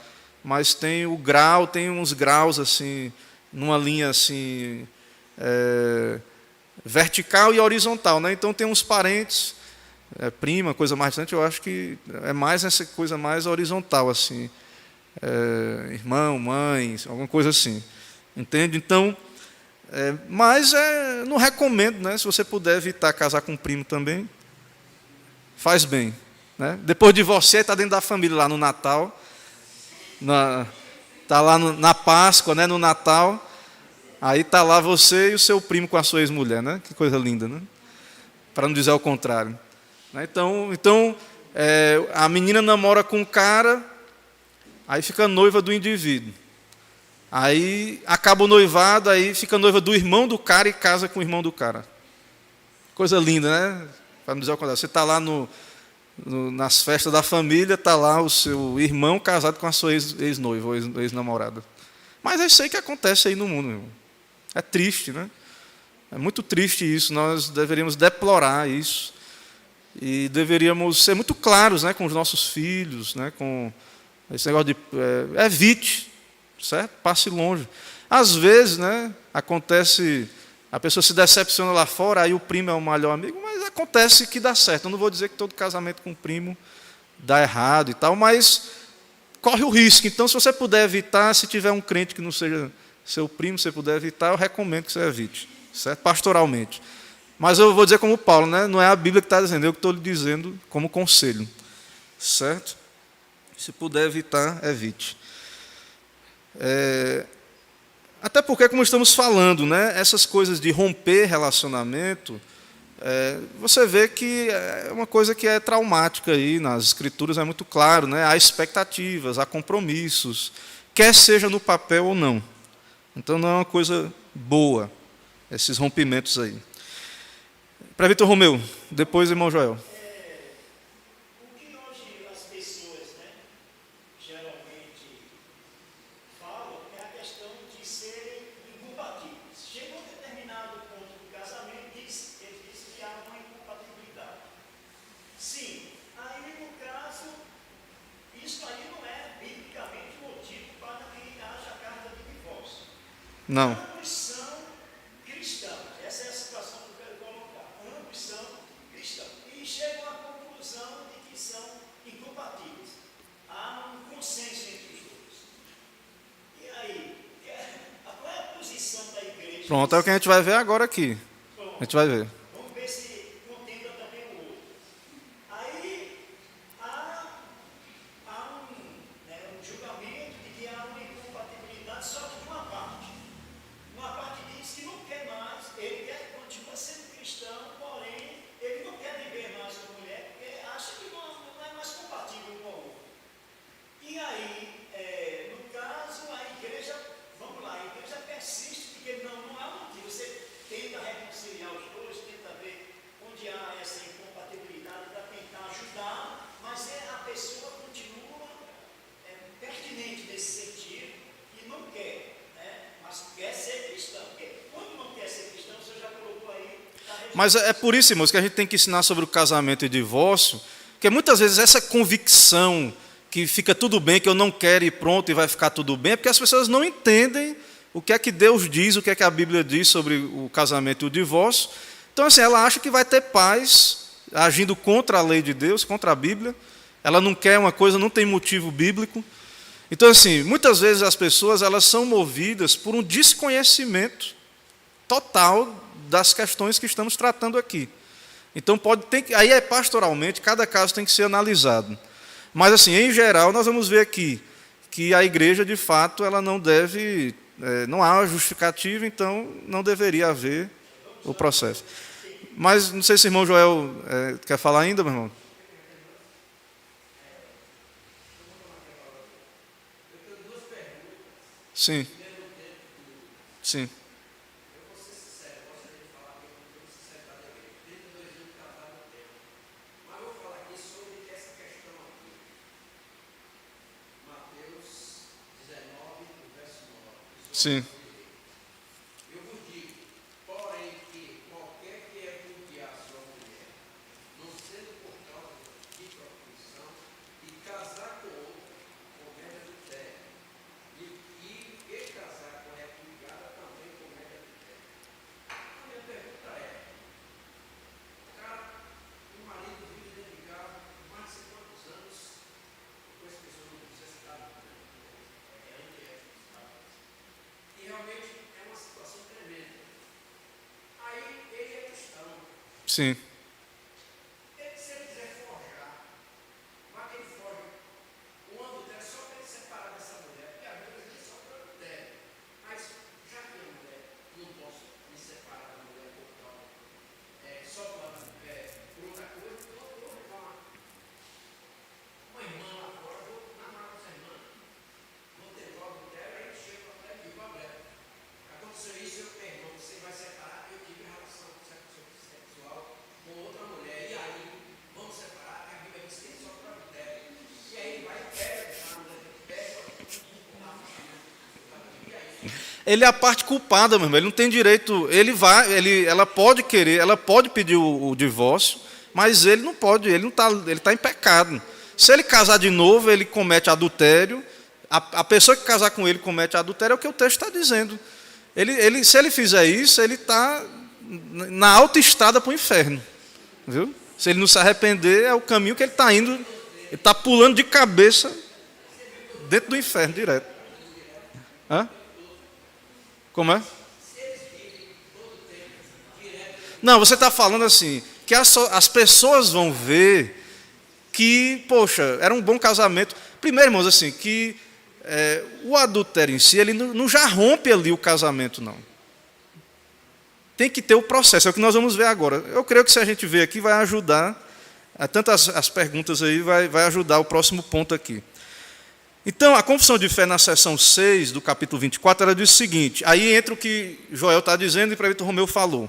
mas tem o grau, tem uns graus assim, numa linha assim, vertical e horizontal, Então tem uns parentes, prima, coisa mais distante, eu acho que é mais essa coisa mais horizontal, assim, irmão, mãe, alguma coisa assim, entende? Então, mas não recomendo, se você puder evitar casar com um primo também, faz bem, Depois de você, está dentro da família lá no Natal, Está lá na Páscoa, né, no Natal. Aí está lá você e o seu primo com a sua ex-mulher, né? Que coisa linda, né? Para não dizer o contrário. Então a menina namora com o cara, aí fica noiva do indivíduo. Aí acaba o noivado, aí fica noiva do irmão do cara e casa com o irmão do cara. Coisa linda, né? Para não dizer o contrário. Você está lá nas festas da família, está lá o seu irmão casado com a sua ex-noiva ou ex-namorada. Mas é isso aí que acontece aí no mundo, meu irmão. É triste, né? É muito triste isso. Nós deveríamos deplorar isso. E deveríamos ser muito claros, né, com os nossos filhos, né, com esse negócio de evite, certo? Passe longe. Às vezes, né, acontece, a pessoa se decepciona lá fora, aí o primo é o melhor amigo, mas acontece que dá certo. Eu não vou dizer que todo casamento com primo dá errado e tal, mas corre o risco. Então, se você puder evitar, se tiver um crente que não seja seu primo, você puder evitar, eu recomendo que você evite, certo? Pastoralmente. Mas eu vou dizer como Paulo, né? Não é a Bíblia que está dizendo, eu que estou lhe dizendo como conselho. Certo? Se puder evitar, evite. Até porque, como estamos falando, né, essas coisas de romper relacionamento, você vê que é uma coisa que é traumática aí nas Escrituras, é muito claro, né? Há expectativas, há compromissos, quer seja no papel ou não. Então não é uma coisa boa, esses rompimentos aí. Para Vitor Romeu, depois irmão Joel. O que hoje as pessoas, né, geralmente falam é a questão de serem incompatíveis. Chega um determinado ponto do casamento e ele diz que há uma incompatibilidade. Sim, aí no caso, isso aí não é biblicamente motivo para que haja carta de divórcio. Não. Ambos são cristãos. Essa é a situação que eu quero colocar. Ambos são cristãos. E chegam à conclusão de que são incompatíveis. Há um consenso entre os dois. E aí, qual é a posição da igreja? Pronto, é o que a gente vai ver agora aqui. Pronto. A gente vai ver. Vamos ver se contempla também o outro. Aí há um julgamento de que há uma incompatibilidade só que de uma parte. Uma parte diz que não quer mais, ele continua sendo cristão, porém, ele não quer viver mais com a mulher, porque acha que não é mais compatível com a outra. E aí, no caso, a igreja, vamos lá, a igreja persiste, porque não há motivo. Você tenta reconciliar os dois, tenta ver onde há essa incompatibilidade para tentar ajudar, mas a pessoa continua pertinente nesse sentido e não quer, né? Mas quer ser cristão. Porque quando não quer ser cristão, você já colocou aí. Mas é por isso, irmãos, que a gente tem que ensinar sobre o casamento e divórcio, porque muitas vezes essa convicção que fica tudo bem, que eu não quero e pronto e vai ficar tudo bem, é porque as pessoas não entendem o que é que Deus diz, o que é que a Bíblia diz sobre o casamento e o divórcio. Então, assim, ela acha que vai ter paz agindo contra a lei de Deus, contra a Bíblia. Ela não quer uma coisa, não tem motivo bíblico. Então, assim, muitas vezes as pessoas elas são movidas por um desconhecimento total das questões que estamos tratando aqui. Então, aí pastoralmente, cada caso tem que ser analisado. Mas, assim, em geral, nós vamos ver aqui que a igreja, de fato, ela não deve, não há justificativa, então não deveria haver o processo. Mas, não sei se o irmão Joel quer falar ainda, meu irmão? Sim. Sim. Sim. Eu vos digo, porém, que qualquer que repudiar sua mulher, não sendo por causa de proposição, e casar com outra, comete adultério. E casar com a repudiada também comete adultério. A minha pergunta é, o marido vive dentro de casa mais de 50 anos, com essa pessoa não precisa estar e realmente é uma situação tremenda. Aí ele é cristão. Sim. Se ele quiser forjar, mas ele forja um adultério só para ele separar dessa mulher, porque a Bíblia diz ele é a parte culpada, meu irmão. Ele não tem direito. Ela pode querer, ela pode pedir o divórcio, mas ele não pode. Ele está em pecado. Se ele casar de novo, ele comete adultério. A pessoa que casar com ele comete adultério, é o que o texto está dizendo. Se ele fizer isso, ele está na autoestrada para o inferno. Viu? Se ele não se arrepender, é o caminho que ele está indo. Ele está pulando de cabeça dentro do inferno direto. Hã? Como é? Não, você está falando assim, que as pessoas vão ver que, poxa, era um bom casamento. Primeiro, irmãos, assim, que o adultério em si, ele não já rompe ali o casamento, não. Tem que ter o processo, é o que nós vamos ver agora. Eu creio que se a gente ver aqui, vai ajudar, tanto as perguntas aí, vai ajudar o próximo ponto aqui. Então, a confissão de fé na seção 6 do capítulo 24, ela diz o seguinte, aí entra o que Joel está dizendo e o presbítero Romeu falou.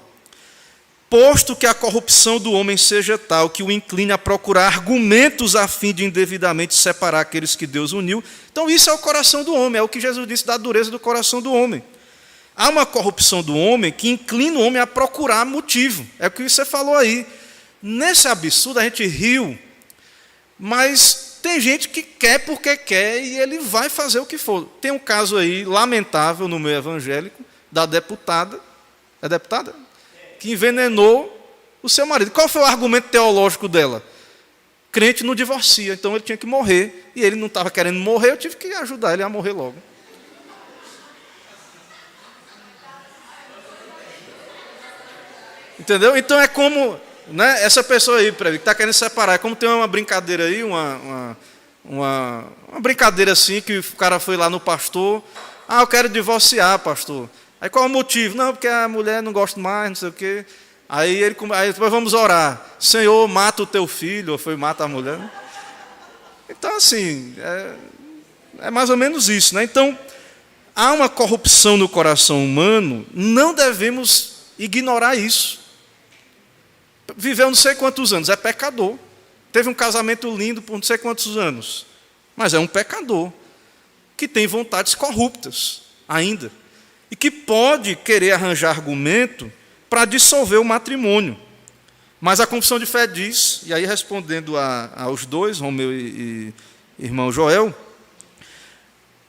Posto que a corrupção do homem seja tal que o incline a procurar argumentos a fim de indevidamente separar aqueles que Deus uniu. Então, isso é o coração do homem, é o que Jesus disse da dureza do coração do homem. Há uma corrupção do homem que inclina o homem a procurar motivo. É o que você falou aí. Nesse absurdo, a gente riu, mas tem gente que quer porque quer e ele vai fazer o que for. Tem um caso aí lamentável no meio evangélico da deputada, é deputada? Que envenenou o seu marido. Qual foi o argumento teológico dela? Crente não divorcia, então ele tinha que morrer. E ele não estava querendo morrer, eu tive que ajudar ele a morrer logo. Entendeu? Então é como, né, essa pessoa aí, que está querendo separar, é como tem uma brincadeira aí, uma brincadeira assim, que o cara foi lá no pastor, eu quero divorciar, pastor. Aí qual é o motivo? Não, porque a mulher não gosta mais, não sei o quê. Aí depois vamos orar. Senhor, mata o teu filho, ou foi mata a mulher. Então, assim, é mais ou menos isso, né? Então, há uma corrupção no coração humano, não devemos ignorar isso. Viveu não sei quantos anos, é pecador. Teve um casamento lindo por não sei quantos anos, mas é um pecador que tem vontades corruptas ainda e que pode querer arranjar argumento para dissolver o matrimônio. Mas a confissão de fé diz, e aí respondendo aos dois, Romeu e irmão Joel,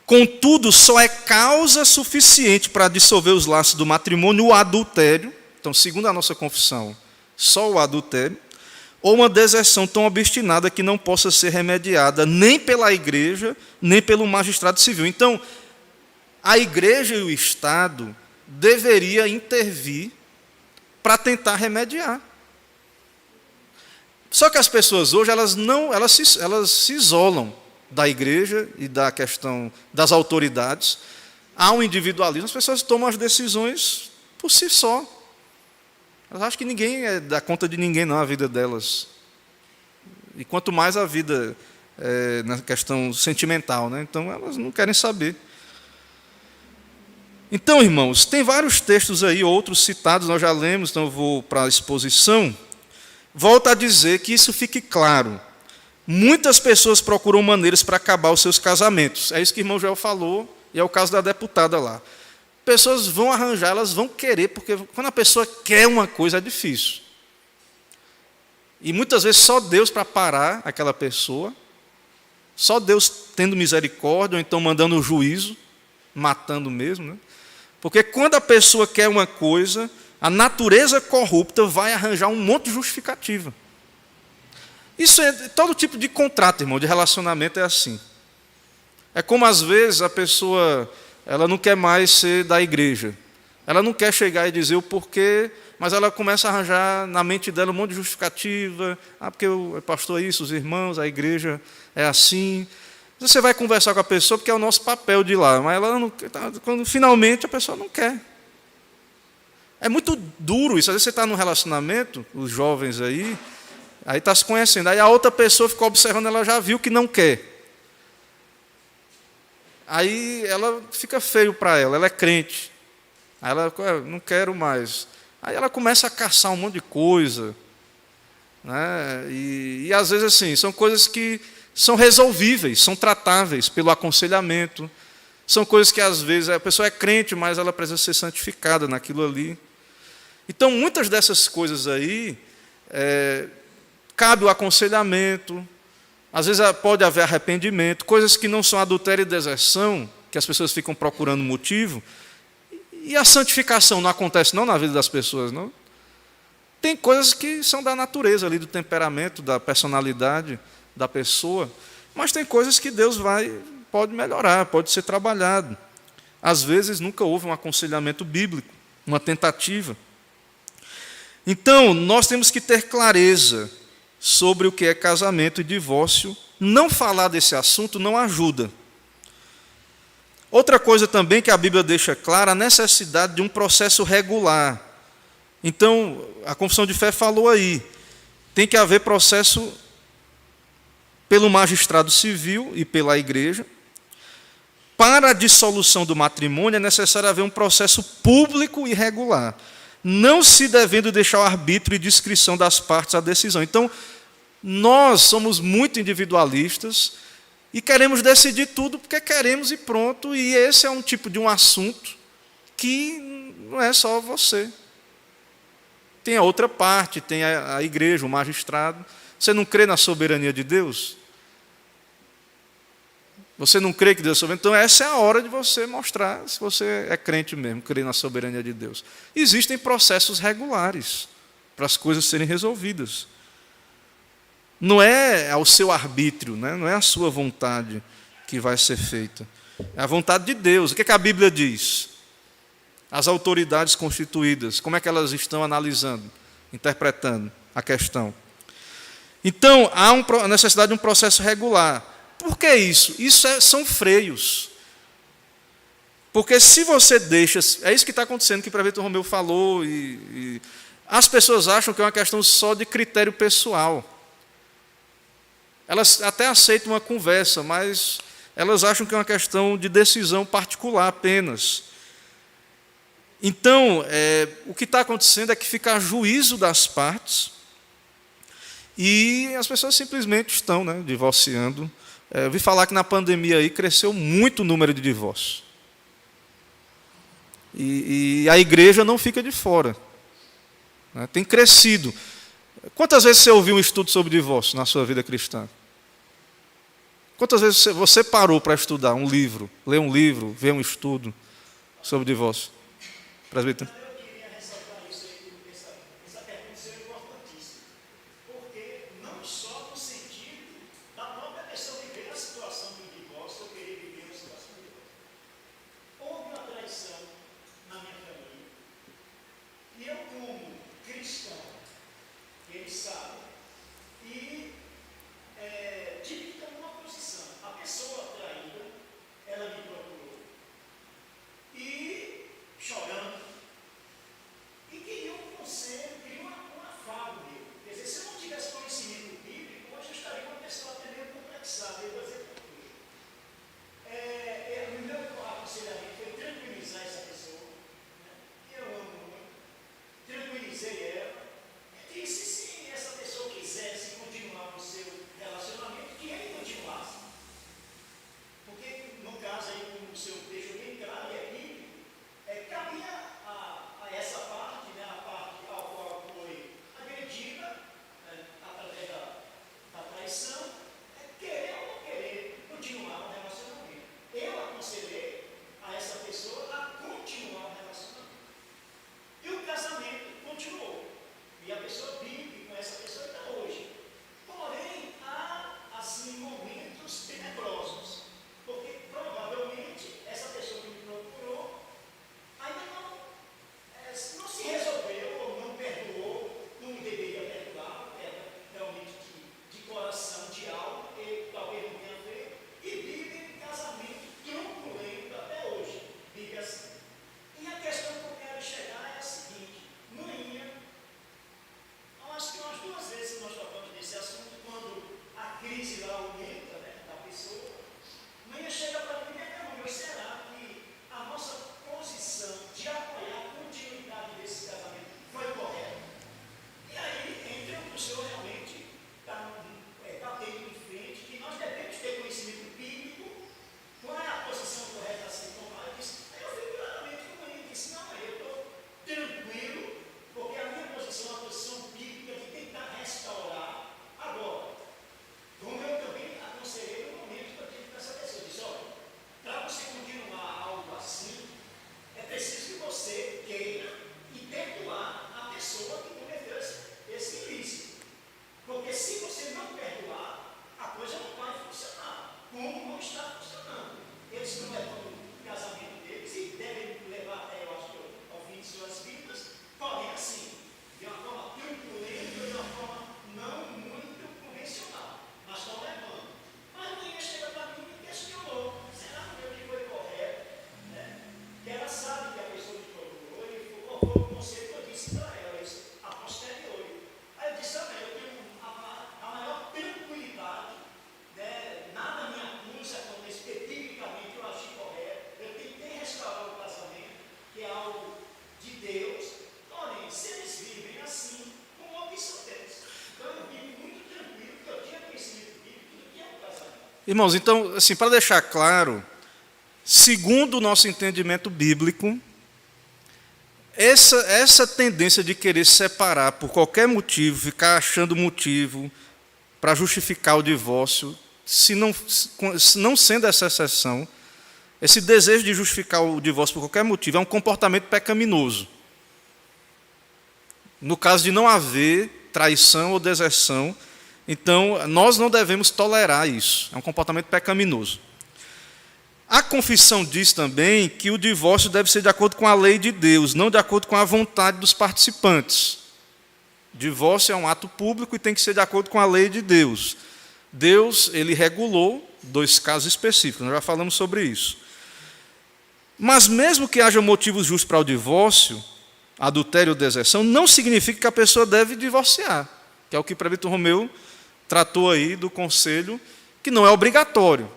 contudo, só é causa suficiente para dissolver os laços do matrimônio o adultério. Então, segundo a nossa confissão, só o adultério, ou uma deserção tão obstinada que não possa ser remediada nem pela igreja, nem pelo magistrado civil. Então, a igreja e o Estado deveria intervir para tentar remediar. Só que as pessoas hoje, elas se isolam da igreja e da questão das autoridades. Há um individualismo, as pessoas tomam as decisões por si só. Elas acham que ninguém dá conta de ninguém, não, a vida delas. E quanto mais a vida na questão sentimental, né? Então elas não querem saber. Então, irmãos, tem vários textos aí, outros citados, nós já lemos, então eu vou para a exposição. Volto a dizer que isso fique claro. Muitas pessoas procuram maneiras para acabar os seus casamentos. É isso que o irmão Joel falou, e é o caso da deputada lá. Pessoas vão arranjar, elas vão querer, porque quando a pessoa quer uma coisa é difícil. E muitas vezes só Deus para parar aquela pessoa, só Deus tendo misericórdia, ou então mandando o juízo, matando mesmo, né? Porque quando a pessoa quer uma coisa, a natureza corrupta vai arranjar um monte de justificativa. Isso é todo tipo de contrato, irmão, de relacionamento é assim. É como às vezes a pessoa, ela não quer mais ser da igreja. Ela não quer chegar e dizer o porquê, mas ela começa a arranjar na mente dela um monte de justificativa. Porque o pastor é isso, os irmãos, a igreja é assim. Você vai conversar com a pessoa porque é o nosso papel de ir lá, mas ela não, quando finalmente a pessoa não quer. É muito duro isso. Às vezes você está num relacionamento, os jovens aí está se conhecendo, aí a outra pessoa ficou observando, ela já viu que não quer. Aí ela fica feio para ela é crente. Aí ela, não quero mais. Aí ela começa a caçar um monte de coisa. Né? E às vezes assim, são coisas que são resolvíveis, são tratáveis pelo aconselhamento. São coisas que, às vezes, a pessoa é crente, mas ela precisa ser santificada naquilo ali. Então, muitas dessas coisas aí, cabe o aconselhamento, às vezes pode haver arrependimento, coisas que não são adultério e deserção, que as pessoas ficam procurando motivo, e a santificação não acontece não na vida das pessoas, não. Tem coisas que são da natureza ali, do temperamento, da personalidade da pessoa, mas tem coisas que Deus pode melhorar, pode ser trabalhado. Às vezes nunca houve um aconselhamento bíblico, uma tentativa. Então, nós temos que ter clareza sobre o que é casamento e divórcio. Não falar desse assunto não ajuda. Outra coisa também que a Bíblia deixa clara, a necessidade de um processo regular. Então, a confissão de fé falou aí, tem que haver processo pelo magistrado civil e pela igreja. Para a dissolução do matrimônio é necessário haver um processo público e regular, não se devendo deixar o arbítrio e discrição das partes à decisão. Então, nós somos muito individualistas e queremos decidir tudo porque queremos e pronto, e esse é um tipo de um assunto que não é só você. Tem a outra parte, tem a igreja, o magistrado. Você não crê na soberania de Deus? Você não crê que Deus é soberano? Então essa é a hora de você mostrar se você é crente mesmo, crê na soberania de Deus. Existem processos regulares para as coisas serem resolvidas. Não é ao seu arbítrio, né? Não é a sua vontade que vai ser feita. É a vontade de Deus. O que a Bíblia diz? As autoridades constituídas, como é que elas estão analisando, interpretando a questão? Então, há a necessidade de um processo regular. Por que isso? Isso são freios. Porque se você deixa... É isso que está acontecendo, que o prefeito Romeu falou, e as pessoas acham que é uma questão só de critério pessoal. Elas até aceitam uma conversa, mas elas acham que é uma questão de decisão particular apenas. Então, o que está acontecendo é que fica a juízo das partes e as pessoas simplesmente estão, né, divorciando. Eu ouvi falar que na pandemia aí cresceu muito o número de divórcios. E a igreja não fica de fora, né, tem crescido. Quantas vezes você ouviu um estudo sobre divórcio na sua vida cristã? Quantas vezes você parou para estudar um livro, ler um livro, ver um estudo sobre divórcio? Presbítero? Eu queria ressaltar isso aí, essa pergunta é importantíssima, porque não só no sentido da própria pessoa viver a situação do divórcio, eu querer viver uma situação de divórcio. Houve uma traição na minha família, e eu, como cristão, ele sabe, e tive que tomar uma posição. A pessoa traída, ela me procurou, e chorando, e queria um conselho, queria um afago dele. Quer dizer, se eu não tivesse conhecimento bíblico, hoje eu estaria uma pessoa até meio complexada. Eu vou dizer por quê. O meu aconselhamento foi tranquilizar essa pessoa, né, que eu amo muito, tranquilizei ela, e disse sim, essa pessoa Irmãos, então, assim, para deixar claro, segundo o nosso entendimento bíblico, essa tendência de querer separar por qualquer motivo, ficar achando motivo para justificar o divórcio, se não sendo essa exceção, esse desejo de justificar o divórcio por qualquer motivo é um comportamento pecaminoso. No caso de não haver traição ou deserção, então nós não devemos tolerar isso. É um comportamento pecaminoso. A confissão diz também que o divórcio deve ser de acordo com a lei de Deus, não de acordo com a vontade dos participantes. Divórcio é um ato público e tem que ser de acordo com a lei de Deus. Deus, ele regulou 2 casos específicos, nós já falamos sobre isso. Mas mesmo que haja motivos justos para o divórcio, adultério ou deserção, não significa que a pessoa deve divorciar, que é o que o presbítero Romeu tratou aí do conselho, que não é obrigatório.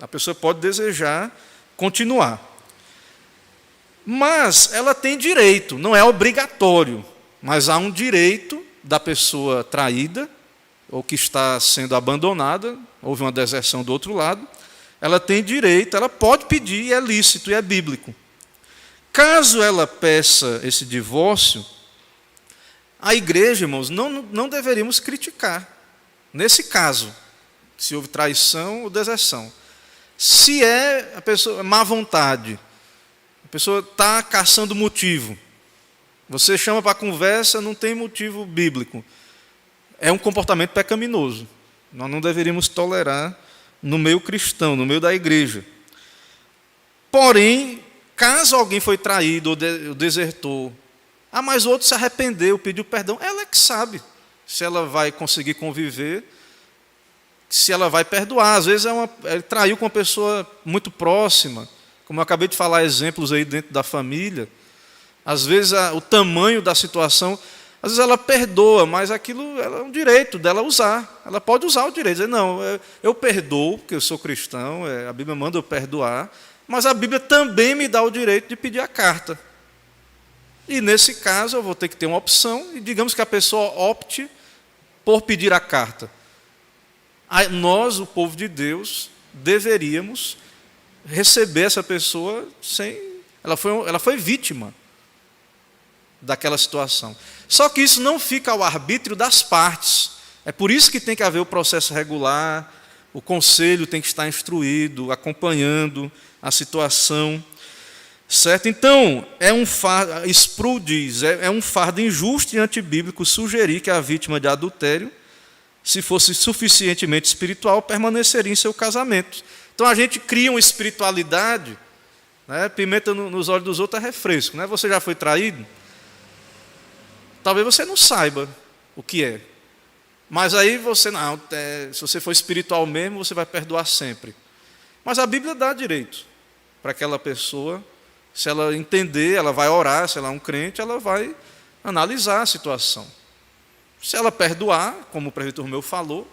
A pessoa pode desejar continuar. Mas ela tem direito, não é obrigatório, mas há um direito da pessoa traída, ou que está sendo abandonada, houve uma deserção do outro lado, ela tem direito, ela pode pedir, e é lícito, e é bíblico. Caso ela peça esse divórcio, a igreja, irmãos, não deveríamos criticar. Nesse caso, se houve traição ou deserção. Se é a pessoa má vontade, a pessoa está caçando motivo, você chama para conversa, não tem motivo bíblico. É um comportamento pecaminoso. Nós não deveríamos tolerar no meio cristão, no meio da igreja. Porém, caso alguém foi traído ou desertou, mas o outro se arrependeu, pediu perdão, ela é que sabe se ela vai conseguir conviver, se ela vai perdoar. Às vezes ele traiu com uma pessoa muito próxima, como eu acabei de falar exemplos aí dentro da família. Às vezes o tamanho da situação, às vezes ela perdoa, mas aquilo é um direito dela usar. Ela pode usar o direito, dizer, não, eu perdoo, porque eu sou cristão, a Bíblia manda eu perdoar, mas a Bíblia também me dá o direito de pedir a carta. E nesse caso eu vou ter que ter uma opção, e digamos que a pessoa opte por pedir a carta. Nós, o povo de Deus, deveríamos receber essa pessoa sem... Ela foi vítima daquela situação. Só que isso não fica ao arbítrio das partes. É por isso que tem que haver o processo regular, o conselho tem que estar instruído, acompanhando a situação. Certo? Então, Sproul diz, é um fardo injusto e antibíblico sugerir que a vítima de adultério, se fosse suficientemente espiritual, permaneceria em seu casamento. Então, a gente cria uma espiritualidade, né? Pimenta nos olhos dos outros é refresco. Né? Você já foi traído? Talvez você não saiba o que é. Mas aí se você for espiritual mesmo, você vai perdoar sempre. Mas a Bíblia dá direito para aquela pessoa. Se ela entender, ela vai orar, se ela é um crente, ela vai analisar a situação. Se ela perdoar, como o presbítero meu falou,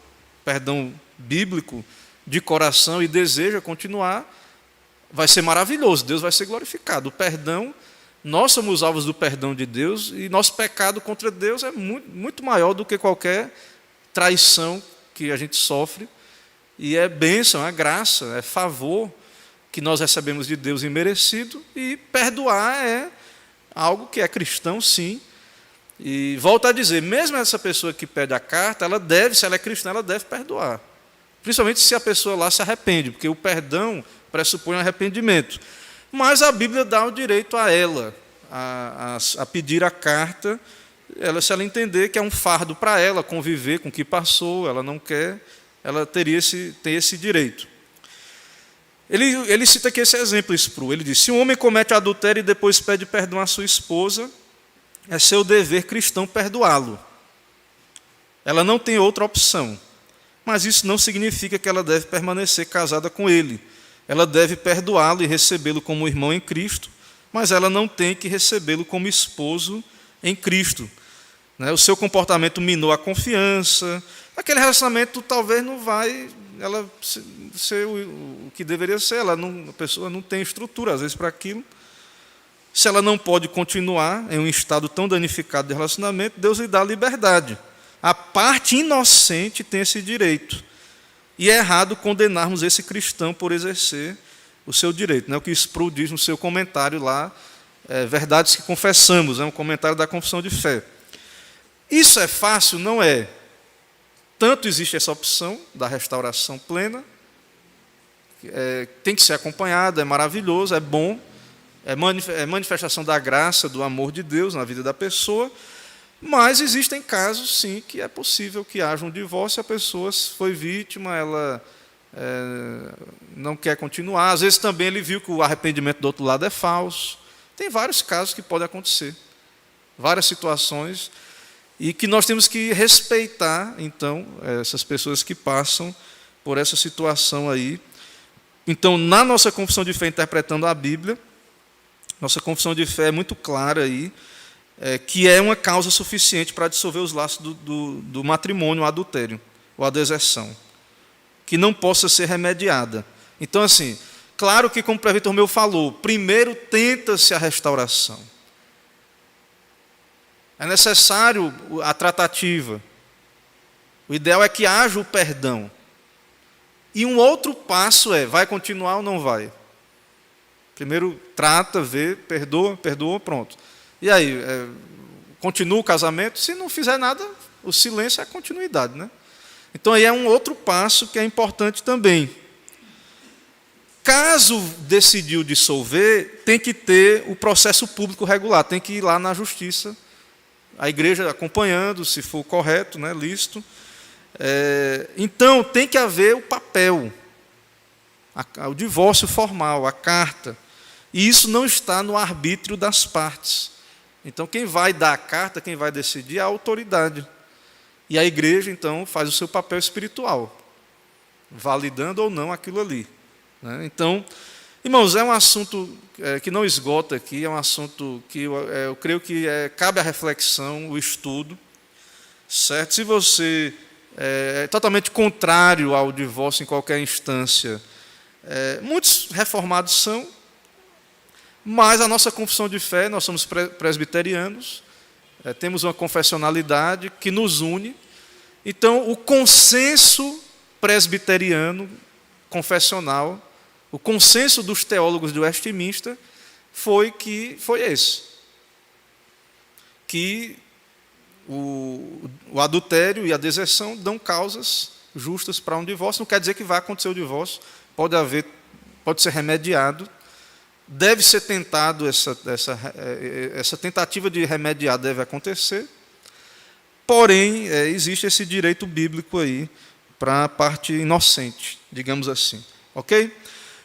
perdão bíblico de coração e deseja continuar, vai ser maravilhoso, Deus vai ser glorificado. O perdão, nós somos alvos do perdão de Deus e nosso pecado contra Deus é muito, muito maior do que qualquer traição que a gente sofre. E é bênção, é graça, é favor que nós recebemos de Deus imerecido, e perdoar é algo que é cristão, sim. E volto a dizer, mesmo essa pessoa que pede a carta, se ela é cristã, ela deve perdoar. Principalmente se a pessoa lá se arrepende, porque o perdão pressupõe arrependimento. Mas a Bíblia dá o direito a ela, a pedir a carta, se ela entender que é um fardo para ela conviver com o que passou, ela não quer, ela tem esse direito. Ele cita aqui esse exemplo, Sproul. Ele diz, se um homem comete adultério e depois pede perdão à sua esposa, é seu dever cristão perdoá-lo. Ela não tem outra opção. Mas isso não significa que ela deve permanecer casada com ele. Ela deve perdoá-lo e recebê-lo como irmão em Cristo, mas ela não tem que recebê-lo como esposo em Cristo. O seu comportamento minou a confiança. Aquele relacionamento talvez não vai ser o que deveria ser. A pessoa não tem estrutura, às vezes, para aquilo. Se ela não pode continuar em um estado tão danificado de relacionamento, Deus lhe dá liberdade. A parte inocente tem esse direito. E é errado condenarmos esse cristão por exercer o seu direito. Né? O que Sproul diz no seu comentário lá, Verdades que Confessamos, é um comentário da Confissão de Fé. Isso é fácil? Não é. Tanto existe essa opção da restauração plena, tem que ser acompanhado, é maravilhoso, é bom, é manifestação da graça, do amor de Deus na vida da pessoa, mas existem casos, sim, que é possível que haja um divórcio, a pessoa foi vítima, ela não quer continuar, às vezes também ele viu que o arrependimento do outro lado é falso. Tem vários casos que podem acontecer, várias situações, e que nós temos que respeitar, então, essas pessoas que passam por essa situação aí. Então, na nossa confissão de fé, interpretando a Bíblia, nossa confissão de fé é muito clara aí, que é uma causa suficiente para dissolver os laços do matrimônio, o adultério, ou a deserção, que não possa ser remediada. Então, assim, claro que, como o presbítero meu falou, primeiro tenta-se a restauração. É necessário a tratativa. O ideal é que haja o perdão. E um outro passo vai continuar ou não vai? Primeiro trata, vê, perdoa, pronto. E aí, continua o casamento? Se não fizer nada, o silêncio é a continuidade, né? Então aí é um outro passo que é importante também. Caso decidiu dissolver, tem que ter o processo público regular, tem que ir lá na justiça, a igreja acompanhando, se for correto, né, lícito. Então, tem que haver o papel, o divórcio formal, a carta. E isso não está no arbítrio das partes. Então, quem vai dar a carta, quem vai decidir é a autoridade. E a igreja, então, faz o seu papel espiritual, validando ou não aquilo ali. Né? Então, irmãos, é um assunto que não esgota aqui, é um assunto que eu creio que cabe a reflexão, o estudo. Certo? Se você é totalmente contrário ao divórcio em qualquer instância, muitos reformados são, mas a nossa confissão de fé, nós somos presbiterianos, temos uma confessionalidade que nos une. Então, o consenso presbiteriano, confessional, o consenso dos teólogos de Westminster foi esse, que o adultério e a deserção dão causas justas para um divórcio. Não quer dizer que vai acontecer o divórcio, pode ser remediado, deve ser tentado, essa tentativa de remediar deve acontecer, porém, existe esse direito bíblico aí para a parte inocente, digamos assim. Ok?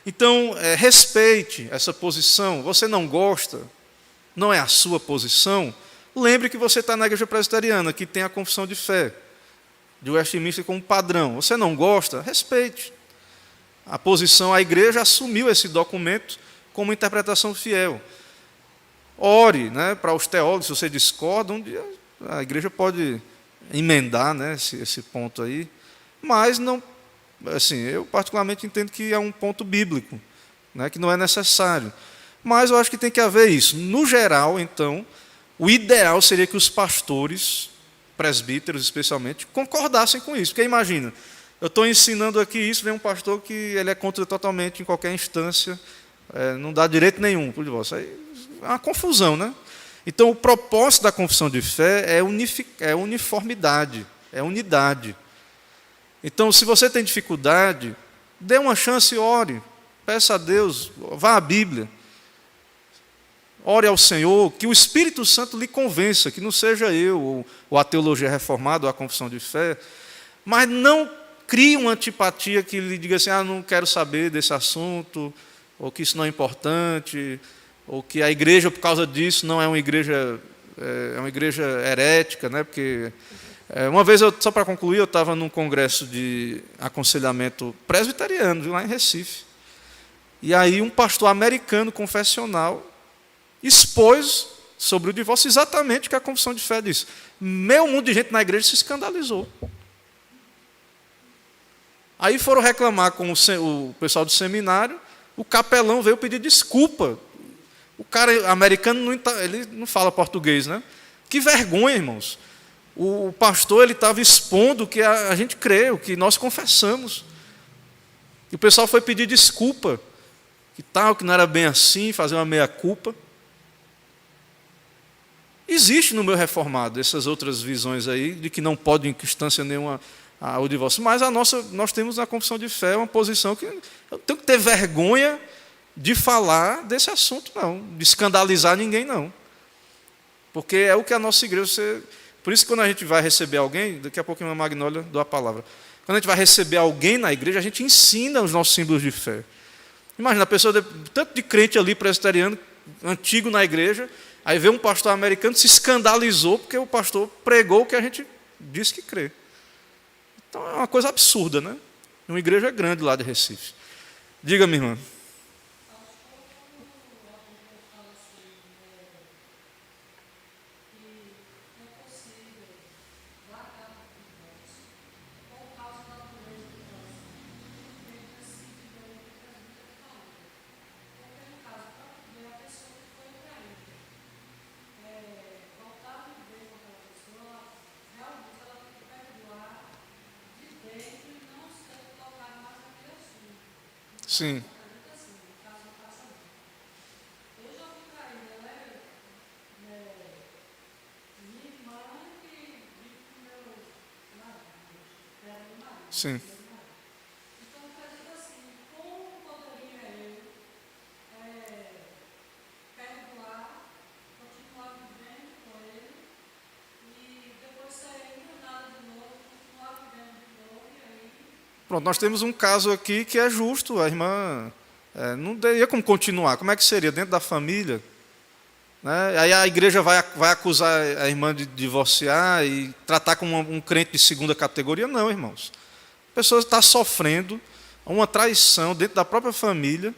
Então, respeite essa posição. Você não gosta, não é a sua posição, lembre que você está na igreja presbiteriana, que tem a confissão de fé, de Westminster como padrão. Você não gosta, respeite. A posição, a igreja assumiu esse documento como interpretação fiel. Ore, né, para os teólogos, se você discorda, um dia a igreja pode emendar, né, esse ponto aí, mas não, assim, eu particularmente entendo que é um ponto bíblico, né, que não é necessário. Mas eu acho que tem que haver isso. No geral, então, o ideal seria que os pastores, presbíteros especialmente, concordassem com isso. Porque imagina, eu estou ensinando aqui isso, vem um pastor que ele é contra totalmente em qualquer instância, não dá direito nenhum para o divórcio. Aí é uma confusão, né? Então, o propósito da confissão de fé é uniformidade, é unidade. Então, se você tem dificuldade, dê uma chance e ore. Peça a Deus, vá à Bíblia. Ore ao Senhor, que o Espírito Santo lhe convença, que não seja eu, ou a teologia reformada, ou a confissão de fé, mas não crie uma antipatia que lhe diga assim, não quero saber desse assunto, ou que isso não é importante, ou que a igreja, por causa disso, não é uma igreja herética, né? Porque uma vez, só para concluir, eu estava num congresso de aconselhamento presbiteriano, lá em Recife, e aí um pastor americano confessional expôs sobre o divórcio exatamente o que a confissão de fé diz. Meio mundo de gente na igreja se escandalizou. Aí foram reclamar com o pessoal do seminário, o capelão veio pedir desculpa. O cara americano ele não fala português, né? Que vergonha, irmãos. O pastor ele estava expondo o que a gente crê, o que nós confessamos. E o pessoal foi pedir desculpa, que tal, que não era bem assim, fazer uma meia-culpa. Existe no meu reformado essas outras visões aí, de que não pode, em instância nenhuma, o divórcio. Mas nós temos na confissão de fé uma posição que eu tenho que ter vergonha de falar desse assunto, não. De escandalizar ninguém, não. Porque é o que a nossa igreja... Por isso que quando a gente vai receber alguém, daqui a pouco a Magnólia dou a palavra. Quando a gente vai receber alguém na igreja, a gente ensina os nossos símbolos de fé. Imagina, a pessoa, tanto de crente ali, presbiteriano, antigo na igreja, aí vê um pastor americano, se escandalizou porque o pastor pregou o que a gente disse que crê. Então é uma coisa absurda, né? Uma igreja grande lá de Recife. Diga, minha irmã. Sim. Sim. Pronto, nós temos um caso aqui que é justo, a irmã não teria como continuar. Como é que seria? Dentro da família? Né? Aí a igreja vai acusar a irmã de divorciar e tratar como um crente de segunda categoria? Não, irmãos. A pessoa está sofrendo uma traição dentro da própria família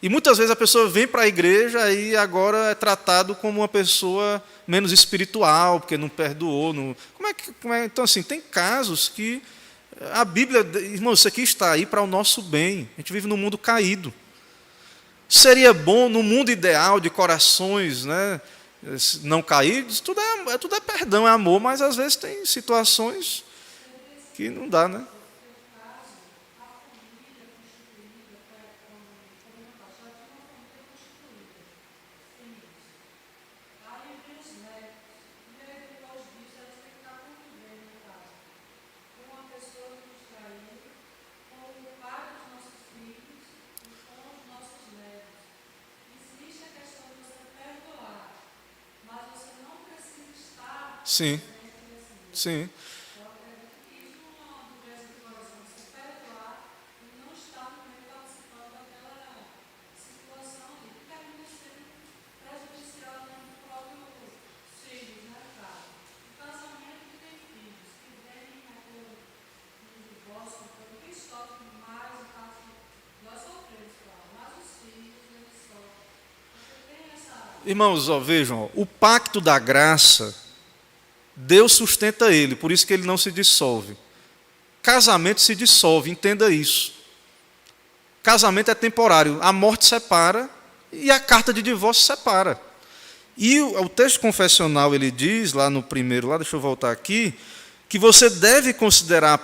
e muitas vezes a pessoa vem para a igreja e agora é tratado como uma pessoa menos espiritual, porque não perdoou. Então, assim, tem casos que a Bíblia, irmãos, isso aqui está aí para o nosso bem. A gente vive num mundo caído. Seria bom, no mundo ideal, de corações, né, não caídos, tudo é perdão, é amor, mas às vezes tem situações que não dá, né? Sim, sim. Irmãos, vejam, o pacto da graça, Deus sustenta ele, por isso que ele não se dissolve. Casamento se dissolve, entenda isso. Casamento é temporário, a morte separa e a carta de divórcio separa. E o texto confessional, ele diz, lá no primeiro, deixa eu voltar aqui, que você deve considerar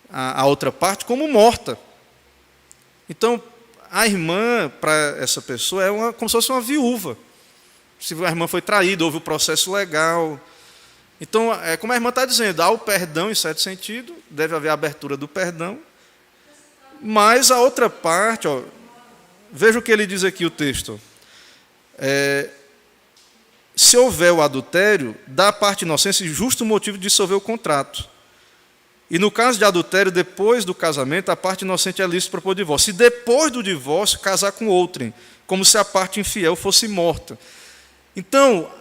a outra parte como morta. Então, a irmã, para essa pessoa, é como se fosse uma viúva. Se a irmã foi traída, houve o processo legal. Então, como a irmã está dizendo, há o perdão em certo sentido, deve haver a abertura do perdão, mas a outra parte, veja o que ele diz aqui o texto. Se houver o adultério, dá à parte inocente justo motivo de dissolver o contrato. E no caso de adultério, depois do casamento, a parte inocente é lícito propor divórcio. E depois do divórcio, casar com outrem, como se a parte infiel fosse morta. Então,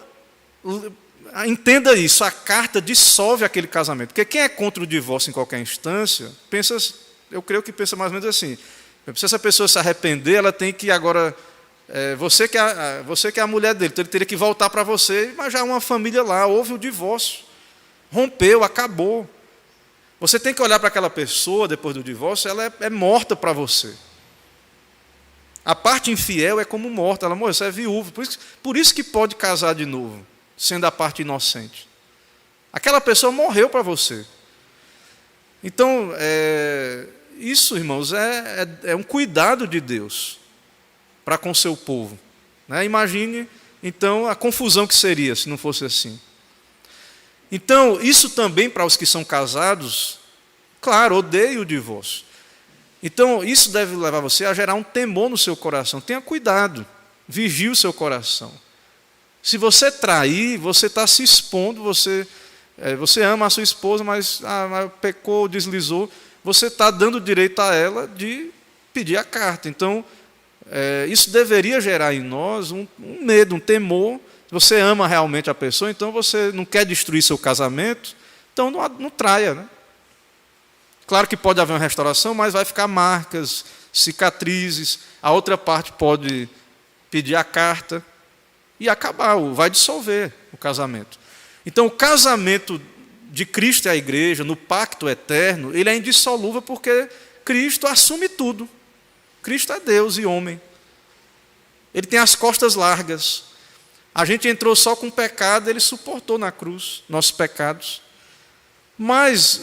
entenda isso, a carta dissolve aquele casamento. Porque quem é contra o divórcio em qualquer instância, eu creio que pensa mais ou menos assim. Se essa pessoa se arrepender, ela tem que agora... você que é a mulher dele, então ele teria que voltar para você, mas já há uma família lá, houve o divórcio. Rompeu, acabou. Você tem que olhar para aquela pessoa, depois do divórcio, ela é morta para você. A parte infiel é como morta, ela morreu, você é viúva. Por isso que pode casar de novo, sendo a parte inocente. Aquela pessoa morreu para você. Então, isso, irmãos, é um cuidado de Deus para com o seu povo. Né? Imagine, então, a confusão que seria se não fosse assim. Então, isso também para os que são casados, claro, odeio o divórcio. Então, isso deve levar você a gerar um temor no seu coração. Tenha cuidado, vigie o seu coração. Se você trair, você está se expondo, você ama a sua esposa, mas pecou, deslizou, você está dando direito a ela de pedir a carta. Então, isso deveria gerar em nós um medo, um temor. Se você ama realmente a pessoa, então você não quer destruir seu casamento, então não traia, né? Claro que pode haver uma restauração, mas vai ficar marcas, cicatrizes, a outra parte pode pedir a carta e acabar, vai dissolver o casamento. Então, o casamento de Cristo e a igreja, no pacto eterno, ele é indissolúvel porque Cristo assume tudo. Cristo é Deus e homem. Ele tem as costas largas. A gente entrou só com pecado, ele suportou na cruz nossos pecados. Mas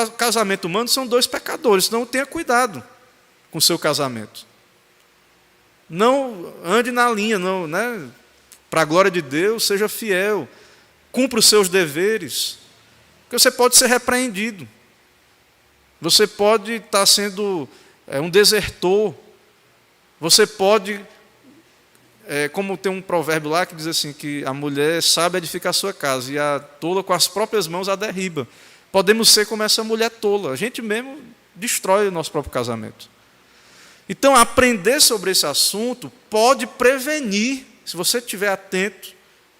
o casamento humano são dois pecadores, então tenha cuidado com o seu casamento. Não ande na linha, não, né? Para a glória de Deus, seja fiel, cumpra os seus deveres, porque você pode ser repreendido. Você pode estar sendo um desertor. Você pode, como tem um provérbio lá que diz assim, que a mulher sabe edificar a sua casa e a tola com as próprias mãos a derriba. Podemos ser como essa mulher tola. A gente mesmo destrói o nosso próprio casamento. Então, aprender sobre esse assunto pode prevenir, se você estiver atento,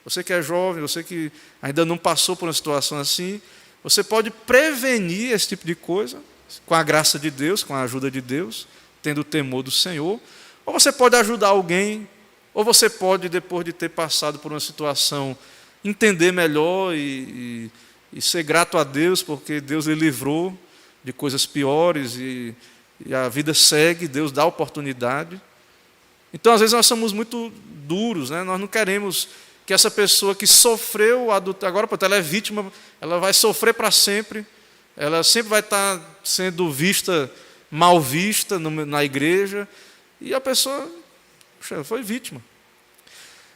você que é jovem, você que ainda não passou por uma situação assim, você pode prevenir esse tipo de coisa, com a graça de Deus, com a ajuda de Deus, tendo o temor do Senhor, ou você pode ajudar alguém, ou você pode, depois de ter passado por uma situação, entender melhor e ser grato a Deus, porque Deus lhe livrou de coisas piores e a vida segue, Deus dá oportunidade. Então, às vezes, nós somos muito duros, né? Nós não queremos que essa pessoa que sofreu o adultério, agora, ela é vítima, ela vai sofrer para sempre, ela sempre vai estar sendo vista, mal vista na igreja, e a pessoa foi vítima.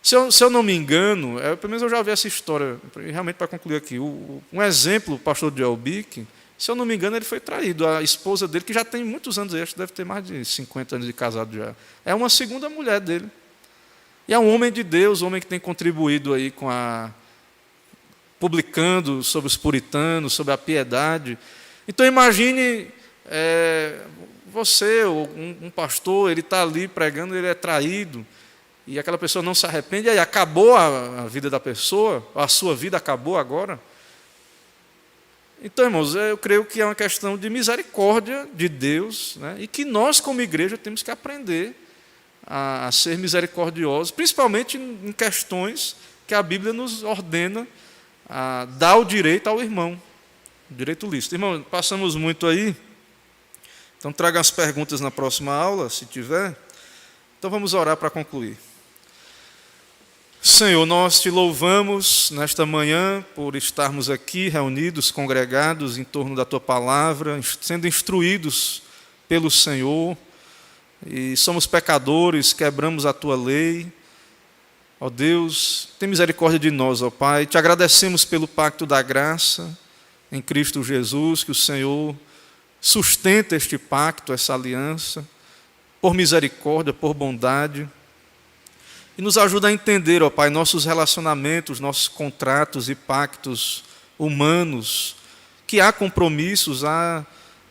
Se eu não me engano, pelo menos eu já ouvi essa história, realmente para concluir aqui, um exemplo, o pastor Joel Bick, se eu não me engano, ele foi traído. A esposa dele, que já tem muitos anos, acho que deve ter mais de 50 anos de casado já, é uma segunda mulher dele. E é um homem de Deus, um homem que tem contribuído aí publicando sobre os puritanos, sobre a piedade. Então imagine você, ou um pastor, ele está ali pregando, ele é traído, e aquela pessoa não se arrepende, e aí acabou a vida da pessoa, a sua vida acabou agora. Então, irmãos, eu creio que é uma questão de misericórdia de Deus, né? E que nós, como igreja, temos que aprender a ser misericordiosos, principalmente em questões que a Bíblia nos ordena a dar o direito ao irmão, o direito lícito. Irmão, passamos muito aí, então traga as perguntas na próxima aula, se tiver. Então vamos orar para concluir. Senhor, nós te louvamos nesta manhã por estarmos aqui reunidos, congregados em torno da Tua palavra, sendo instruídos pelo Senhor, e somos pecadores, quebramos a Tua lei. Ó Deus, tem misericórdia de nós, ó Pai. Te agradecemos pelo pacto da graça em Cristo Jesus, que o Senhor sustenta este pacto, essa aliança, por misericórdia, por bondade. E nos ajuda a entender, ó Pai, nossos relacionamentos, nossos contratos e pactos humanos, que há compromissos, há,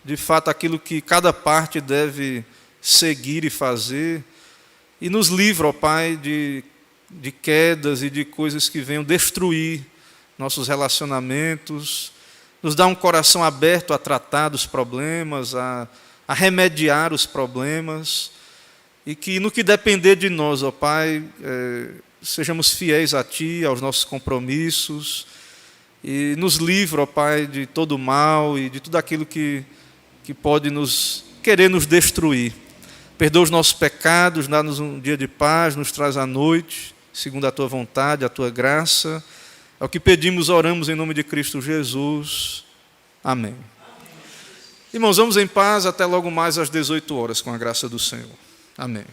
de fato, aquilo que cada parte deve seguir e fazer. E nos livra, ó Pai, de quedas e de coisas que venham destruir nossos relacionamentos. Nos dá um coração aberto a tratar dos problemas, a remediar os problemas. E que no que depender de nós, ó Pai, sejamos fiéis a Ti, aos nossos compromissos, e nos livra, ó Pai, de todo o mal e de tudo aquilo que pode querer nos destruir. Perdoa os nossos pecados, dá-nos um dia de paz, nos traz a noite, segundo a Tua vontade, a Tua graça. É o que pedimos, oramos em nome de Cristo Jesus. Amém. Irmãos, vamos em paz, até logo mais às 18 horas, com a graça do Senhor. Amém.